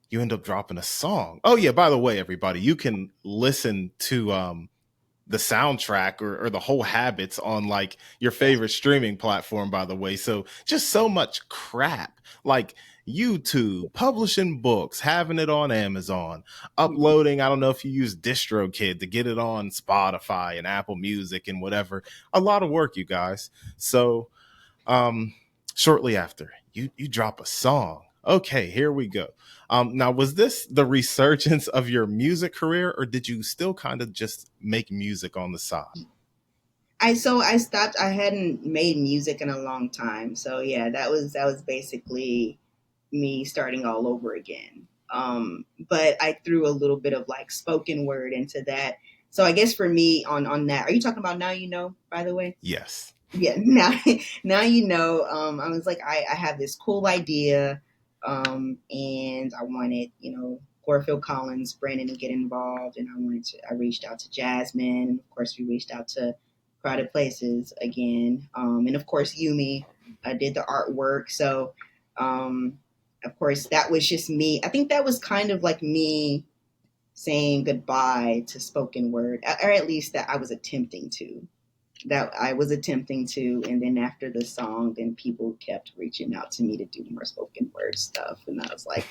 you end up dropping a song. Oh yeah, by the way, everybody, you can listen to the soundtrack or the whole Habits on like your Yeah. favorite streaming platform, by the way. So just so much crap, like YouTube, publishing books, having it on Amazon, uploading. I don't know if you use DistroKid to get it on Spotify and Apple Music and whatever. A lot of work, you guys. So um shortly after, you drop a song. Okay, here we go. Now, was this the resurgence of your music career, or did you still kind of just make music on the side? I stopped. I hadn't made music in a long time. So yeah, that was basically me starting all over again. But I threw a little bit of like spoken word into that. So I guess for me on that, are you talking about Now You Know, by the way? Yes. Yeah, now you know. I was like, I have this cool idea, and I wanted, Chlorophyll Collins, Brandon to get involved, and I reached out to Jasmine, and of course we reached out to Crowded Places again, and of course Yumi did the artwork. So, um, of course that was just me. I think that was kind of like me saying goodbye to spoken word, or at least that I was attempting to and then after the song, then people kept reaching out to me to do more spoken word stuff, and I was like,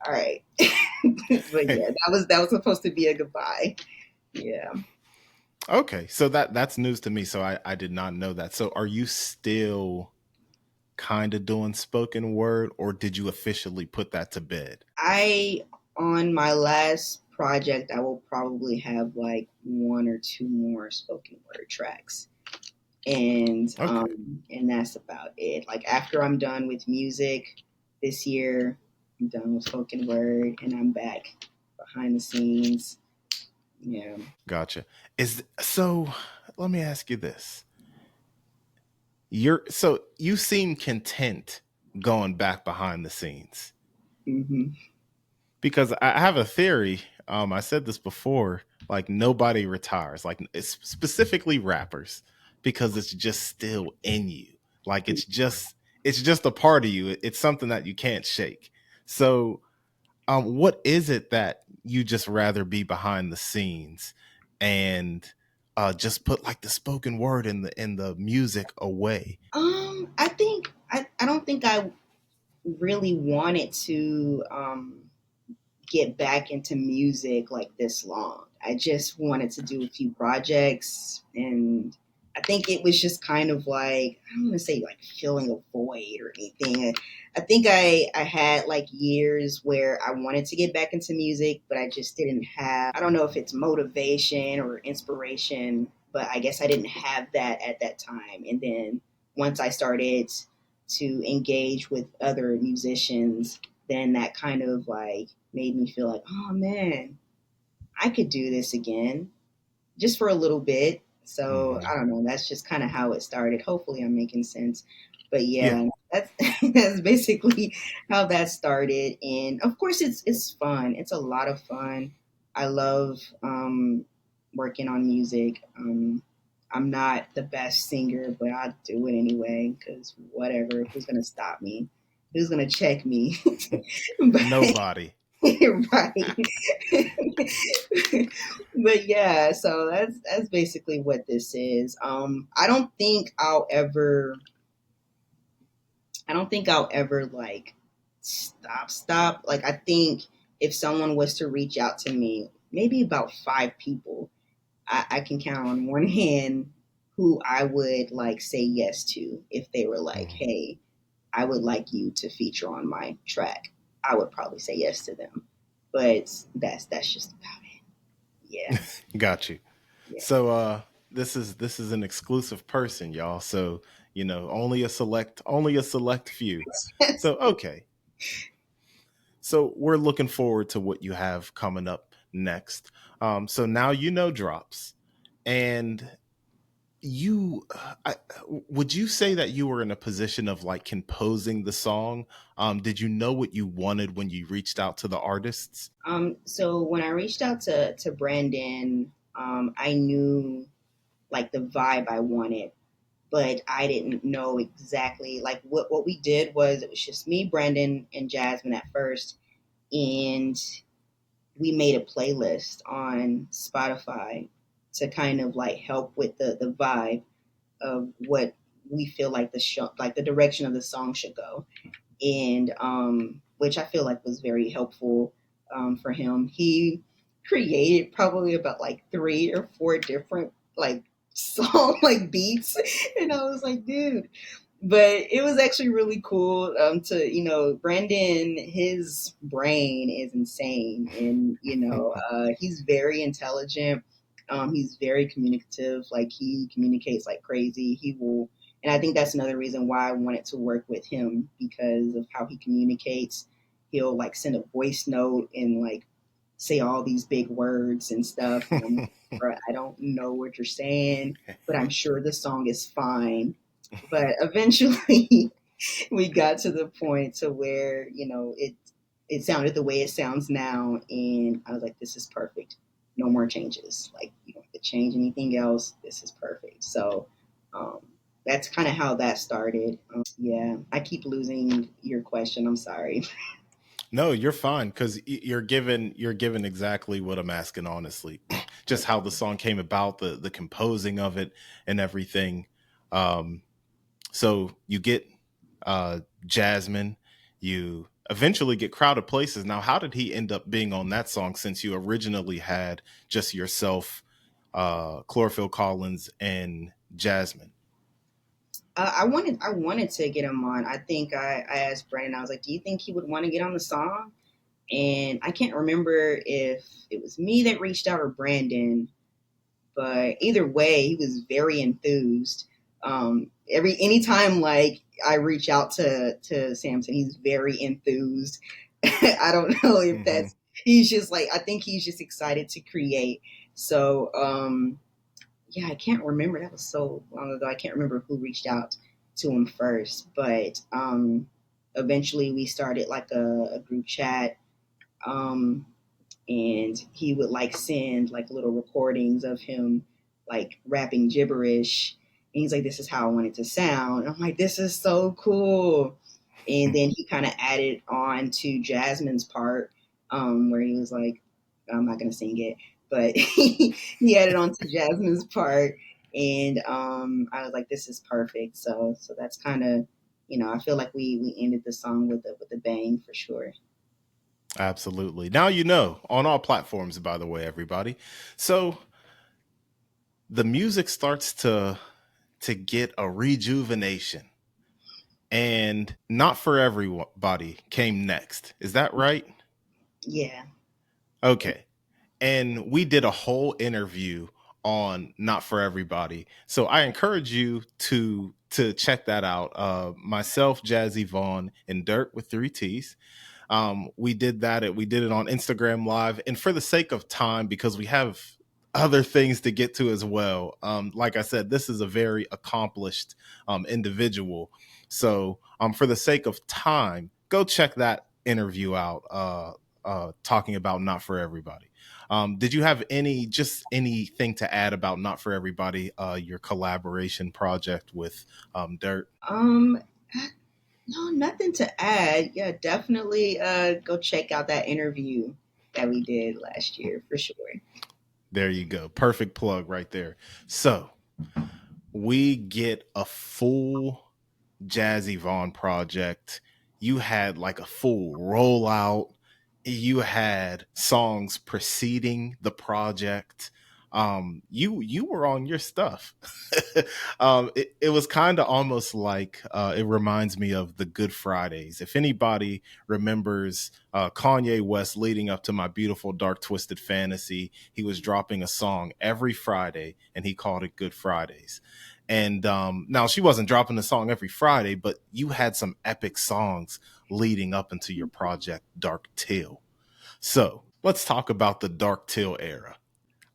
all right. But yeah, that was supposed to be a goodbye. Yeah. Okay, so that's news to me. So I did not know that. So are you still kind of doing spoken word, or did you officially put that to bed? I On my last project, I will probably have like one or two more spoken word tracks, and Okay, that's about it. Like after I'm done with music this year, I'm done with spoken word, and I'm back behind the scenes. Yeah. gotcha. Is so. Let me ask you this: you seem content going back behind the scenes, Hmm. because I have a theory. I said this before. Like nobody retires, like it's specifically rappers, because it's just still in you. Like it's just a part of you. It's something that you can't shake. So What is it that you just rather be behind the scenes and just put like the spoken word in the music away? I think I don't think I really wanted to get back into music like this long. I just wanted to do a few projects, and I think it was just kind of like, I don't want to say like filling a void or anything. I think I had like years where I wanted to get back into music, but I just didn't have, I don't know if it's motivation or inspiration, but I guess I didn't have that at that time. And then once I started to engage with other musicians, then that kind of like made me feel like, oh man, I could do this again just for a little bit. So Hmm. I don't know. That's just kind of how it started. Hopefully, I'm making sense. But Yeah. yeah, that's that's basically how that started. And of course, it's fun. It's a lot of fun. I love working on music. I'm not the best singer, but I do it anyway because whatever. Who's gonna stop me? Who's gonna check me? but Nobody. right. But yeah, so that's basically what this is. I don't think I'll ever like stop. Like I think if someone was to reach out to me, maybe about five people, I can count on one hand who I would like say yes to if they were like, Mhm. hey, I would like you to feature on my track. I would probably say yes to them. But that's just about it. Yeah. Got you. Yeah. So this is an exclusive person, y'all. So, only a select few. So okay. So we're looking forward to what you have coming up next. So now drops. And you I, would you say that you were in a position of like composing the song? Did you know what you wanted when you reached out to the artists? So when I reached out to Brandon, I knew like the vibe I wanted, but I didn't know exactly like what we did was it was just me, Brandon, and Jasmine at first, and we made a playlist on Spotify to kind of like help with the vibe of what we feel like the show, like the direction of the song should go, and which I feel like was very helpful for him. He created probably about like three or four different like song like beats, and I was like, dude. But it was actually really cool to Brandon. His brain is insane, and he's very intelligent. He's very communicative. Like he communicates like crazy. He will and I think that's another reason why I wanted to work with him because of how he communicates. He'll like send a voice note and like say all these big words and stuff. And I'm like, bro, I don't know what you're saying, but I'm sure the song is fine. But eventually we got to the point to where, it sounded the way it sounds now. And I was like, this is perfect. No more changes. Like you don't have to change anything else. This is perfect. So um, that's kind of how that started. Yeah, I keep losing your question. I'm sorry. No, you're fine because you're given exactly what I'm asking. Honestly, just how the song came about, the composing of it, and everything. Um, so you get Jasmine, you eventually get Crowded Places. Now, how did he end up being on that song since you originally had just yourself, Chlorophyll Collins, and Jasmine? I wanted to get him on. I think I asked Brandon. I was like, "Do you think he would want to get on the song?" And I can't remember if it was me that reached out or Brandon, but either way, he was very enthused. Anytime like I reach out to Samson, he's very enthused. I don't know if Hmm. that's he's just like I think he's just excited to create. So yeah, I can't remember. That was so long ago. I can't remember who reached out to him first, but eventually we started like a group chat. Um, and he would like send like little recordings of him like rapping gibberish. And he's like, "This is how I want it to sound." And I'm like, "This is so cool." And then he kind of added on to Jasmine's part. where he was like, I'm not gonna sing it, but he added on to Jasmine's part, and I was like, this is perfect. So that's kind of, I feel like we ended the song with a bang for sure. Absolutely. Now you know on all platforms, by the way, everybody. So the music starts to get a rejuvenation, and Not For Everybody came next. Is that right? Yeah. Okay. And we did a whole interview on Not For Everybody. So I encourage you to check that out. Myself, Jaz Evon, and Dirt with three T's. We did that. We did it on Instagram Live, and for the sake of time, because we have other things to get to as well. Like I said, this is a very accomplished individual. So, for the sake of time, go check that interview out. Talking about Not For Everybody. Did you have anything to add about Not For Everybody? Your collaboration project with Dirt. Um, no, nothing to add. Yeah, definitely go check out that interview that we did last year for sure. There you go. Perfect plug right there. So we get a full Jaz Evon project. You had like a full rollout. You had songs preceding the project. You were on your stuff. It was kind of almost like it reminds me of the Good Fridays. If anybody remembers Kanye West leading up to My Beautiful Dark Twisted Fantasy, he was dropping a song every Friday, and he called it Good Fridays. And now she wasn't dropping the song every Friday, but you had some epic songs leading up into your project, Dark Till. So let's talk about the Dark Till era.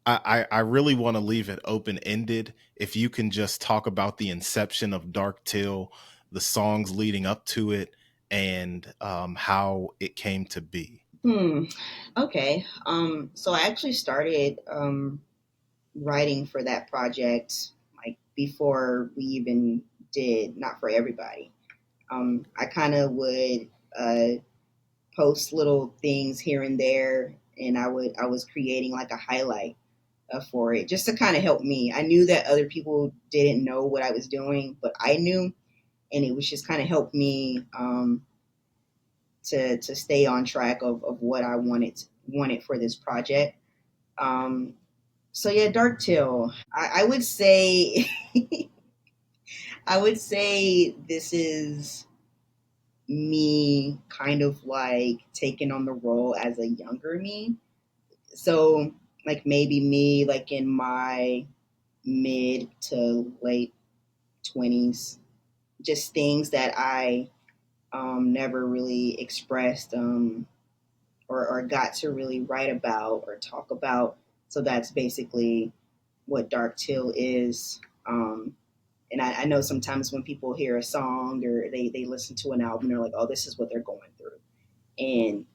I really want to leave it open ended. If you can just talk about the inception of Dark Till, the songs leading up to it, and how it came to be. Hmm. Okay. So I actually started writing for that project like before we even did Not For Everybody. I kind of would post little things here and there, and I was creating like a highlight for it just to kind of help me. I knew that other people didn't know what I was doing, but I knew, and it was just kind of help me to stay on track of what I wanted for this project. Um, so yeah, Dark Till. I would say I would say this is me kind of like taking on the role as a younger me. So like maybe me like in my mid to late 20s, just things that I never really expressed or got to really write about or talk about. So that's basically what Dark Till is. And I know sometimes when people hear a song or they listen to an album, they're like, oh, this is what they're going through. And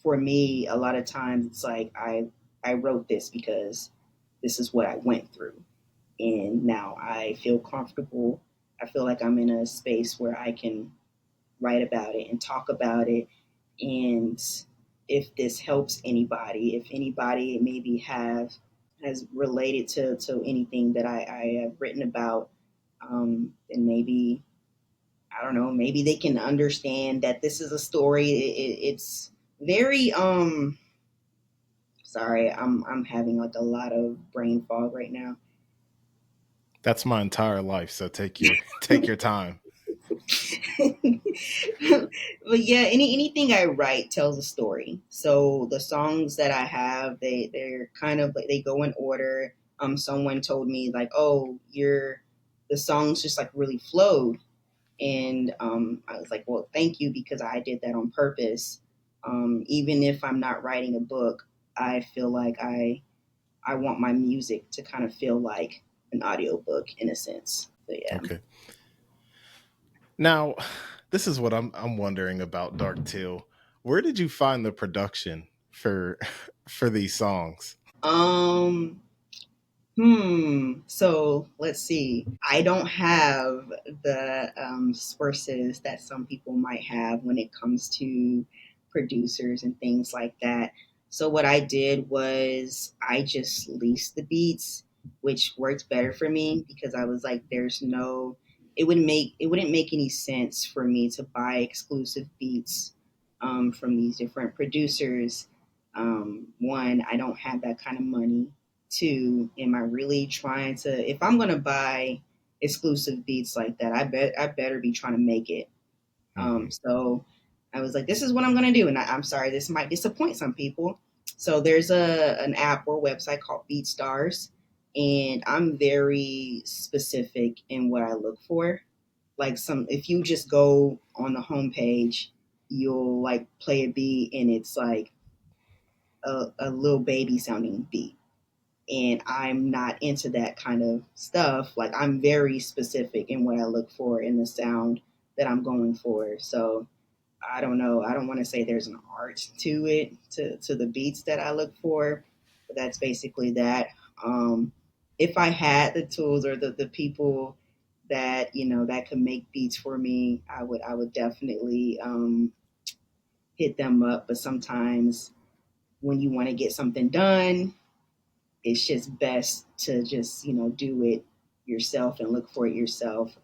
for me, a lot of times it's like I wrote this because this is what I went through. And now I feel comfortable. I feel like I'm in a space where I can write about it and talk about it. And if this helps anybody, if anybody maybe has related to anything that I have written about, then maybe I don't know, maybe they can understand that this is a story. It's very sorry, I'm having like a lot of brain fog right now. That's my entire life. So take your time. But yeah, anything I write tells a story. So the songs that I have, they're kind of like they go in order. Someone told me like, oh, the songs just like really flowed, and I was like, well, thank you because I did that on purpose. Even if I'm not writing a book, I feel like I want my music to kind of feel like an audiobook in a sense. But yeah. Okay. Now, this is what I'm wondering about Dark Till. Where did you find the production for for these songs? Um So let's see. I don't have the sources that some people might have when it comes to producers and things like that. So what I did was I just leased the beats, which worked better for me because I was like, there's no, it wouldn't make any sense for me to buy exclusive beats from these different producers. One, I don't have that kind of money. Two, am I really trying to? If I'm gonna buy exclusive beats like that, I better be trying to make it. Hmm. So I was like, this is what I'm gonna do, and I'm sorry, this might disappoint some people. So there's a an app or website called BeatStars, and I'm very specific in what I look for. Like some, if you just go on the homepage, you'll like play a beat, and it's like a little baby sounding beat, and I'm not into that kind of stuff. Like I'm very specific in what I look for in the sound that I'm going for. So I don't know. I don't want to say there's an art to it, to the beats that I look for, but that's basically that. Um, if I had the tools or the people that that could make beats for me, I would definitely hit them up. But sometimes when you want to get something done, it's just best to just do it yourself and look for it yourself.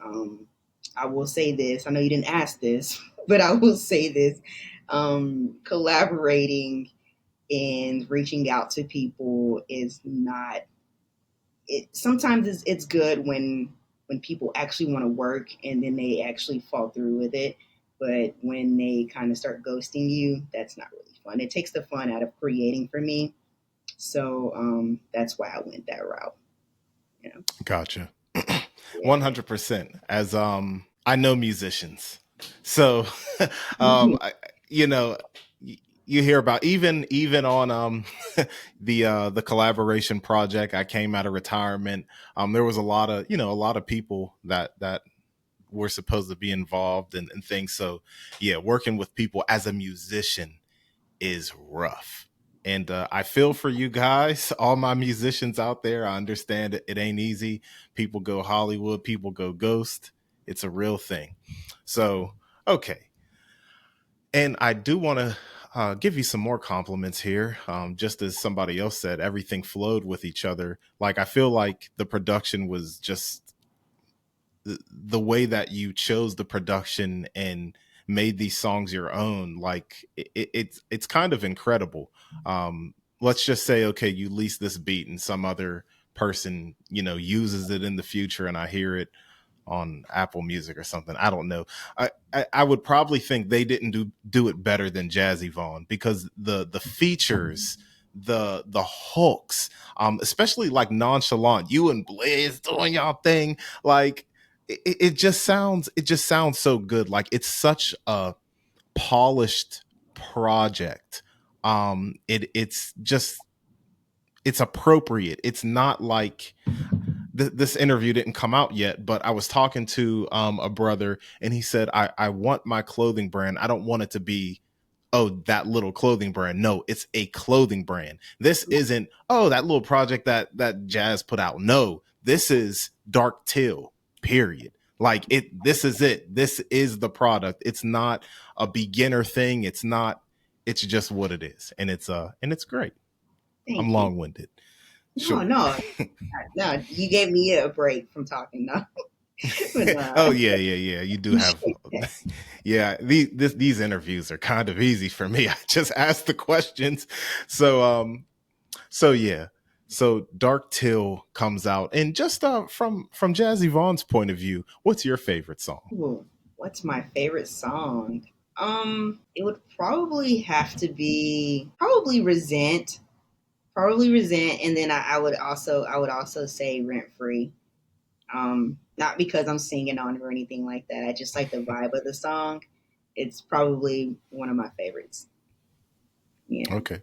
I will say this. I know you didn't ask this, but I will say this. Collaborating and reaching out to people is not. It sometimes it's good when people actually want to work and then they actually fall through with it. But when they kind of start ghosting you, that's not really fun. It takes the fun out of creating for me. So that's why I went that route. You know? Gotcha. Yeah. 100%. As I know musicians. So I, you know, you hear about even on the collaboration project. I came out of retirement. There was a lot of a lot of people that were supposed to be involved and things. So yeah, working with people as a musician is rough. And I feel for you guys, all my musicians out there. I understand it ain't easy. People go Hollywood, people go ghost. It's a real thing. So, okay. And I do want to give you some more compliments here. Just as somebody else said, everything flowed with each other. Like, I feel like the production was just the way that you chose the production and made these songs your own. Like it's kind of incredible. Let's just say, okay, you lease this beat and some other person uses it in the future, and I hear it on Apple Music or something. I don't know. I would probably think they didn't do it better than Jaz Evon, because the features, the hooks, especially like Nonchalant, you and Blaze doing y'all thing, like it just sounds so good. Like it's such a polished project. It's appropriate. It's not like this interview didn't come out yet, but I was talking to a brother, and he said, I want my clothing brand. I don't want it to be, oh, that little clothing brand. No, it's a clothing brand. This isn't, oh, that little project that Jaz put out. No, this is Dark Till, period. Like this is it. This is the product. It's not a beginner thing. It's not, it's just what it is. And it's great. I'm Thank you. long winded. No, Sure. no, no. You gave me a break from talking. No, but Oh yeah, yeah, yeah. You do have, yeah. These interviews are kind of easy for me. I just ask the questions. So so yeah. So Dark Till comes out, and just from Jaz Evon's point of view, what's your favorite song? Ooh, what's my favorite song? It would probably have to be probably resent, and then I would also say rent free. Not because I'm singing on it or anything like that. I just like the vibe of the song. It's probably one of my favorites. Yeah. Okay.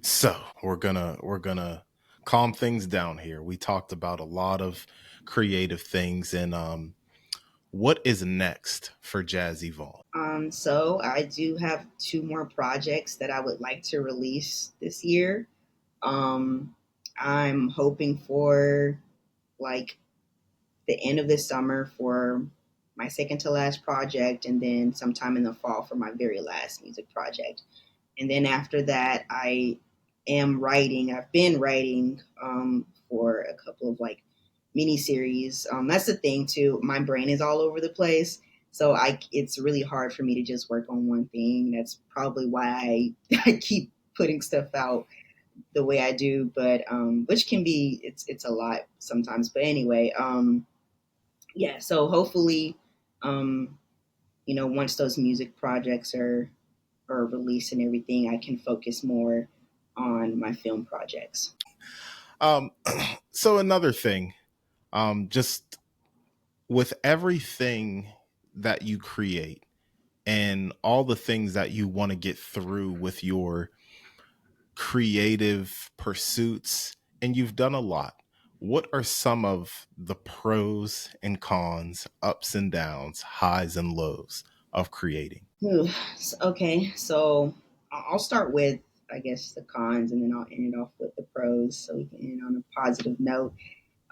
So we're gonna calm things down here. We talked about a lot of creative things, and what is next for Jaz Evon? So I do have two more projects that I would like to release this year. Um, I'm hoping for like the end of this summer for my second to last project, and then sometime in the fall for my very last music project. And then after that, I am writing. I've been writing for a couple of like mini series. That's the thing too. My brain is all over the place, so it's really hard for me to just work on one thing. That's probably why I keep putting stuff out the way I do, but which can be it's a lot sometimes. But anyway, yeah. So hopefully, um, once those music projects are released and everything, I can focus more on my film projects. Um, so another thing, just with everything that you create and all the things that you want to get through with your creative pursuits, and you've done a lot. What are some of the pros and cons, ups and downs, highs and lows of creating? Okay, so I'll start with, I guess, the cons, and then I'll end it off with the pros, so we can end on a positive note.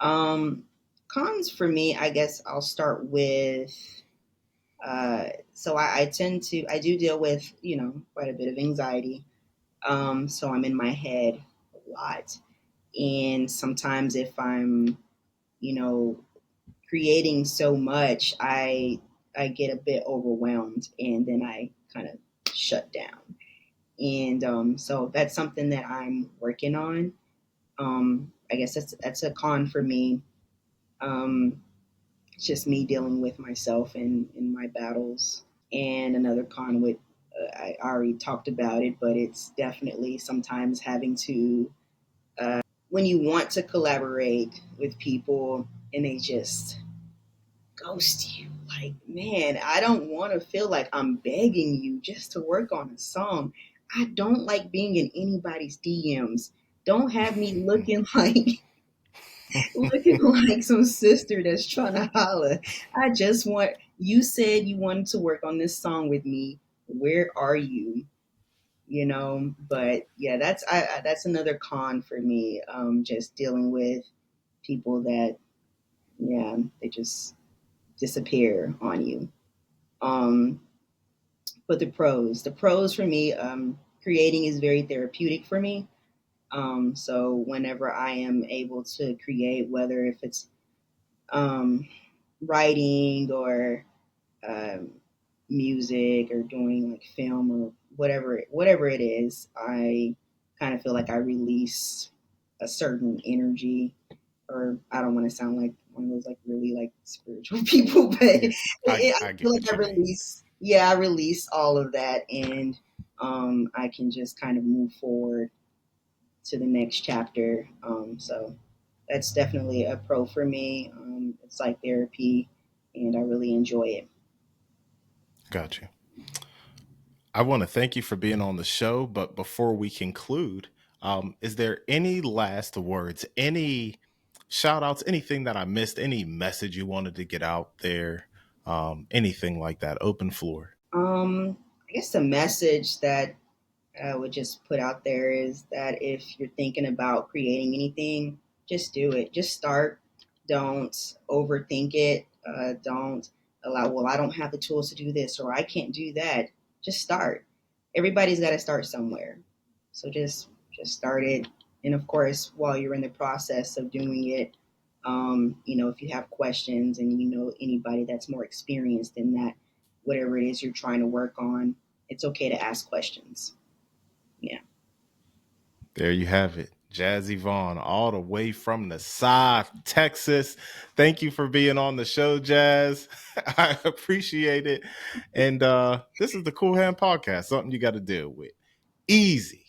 Um, Cons for me, I guess I'll start with. So I tend to I do deal with quite a bit of anxiety. So I'm in my head a lot, and sometimes if I'm you know creating so much, I get a bit overwhelmed, and then I kind of shut down. And so that's something that I'm working on. I guess that's a con for me. It's just me dealing with myself and in my battles. And another con with I already talked about it, but it's definitely sometimes having to when you want to collaborate with people and they just ghost you. Like, man, I don't want to feel like I'm begging you just to work on a song. I don't like being in anybody's DMs. Don't have me looking like looking like some sister that's trying to holler. I just want you said you wanted to work on this song with me. Where are you? But yeah, that's another con for me. Just dealing with people that yeah, they just disappear on you. Um, but the pros for me, creating is very therapeutic for me. So whenever I am able to create, whether if it's um, writing or um, music or doing like film or whatever it is, I kind of feel like I release a certain energy. Or I don't want to sound like one of those like really like spiritual people, but Yeah, I I feel get like what you mean. I release all of that, and I can just kind of move forward to the next chapter. So that's definitely a pro for me. It's like therapy, and I really enjoy it. Got you. I want to thank you for being on the show, but before we conclude, is there any last words, any shout outs, anything that I missed, any message you wanted to get out there, anything like that? Open floor. I guess the message that I would just put out there is that if you're thinking about creating anything, just do it. Just start. Don't overthink it. Don't allow, well, I don't have the tools to do this or I can't do that. Just start. Everybody's got to start somewhere. So just start it. And of course, while you're in the process of doing it, if you have questions and you know anybody that's more experienced in that, whatever it is you're trying to work on, it's okay to ask questions. Yeah. There you have it. Jaz Evon, all the way from the South, Texas. Thank you for being on the show, Jazz. I appreciate it. And this is the Qool Hand Podcast, something you got to deal with. Easy.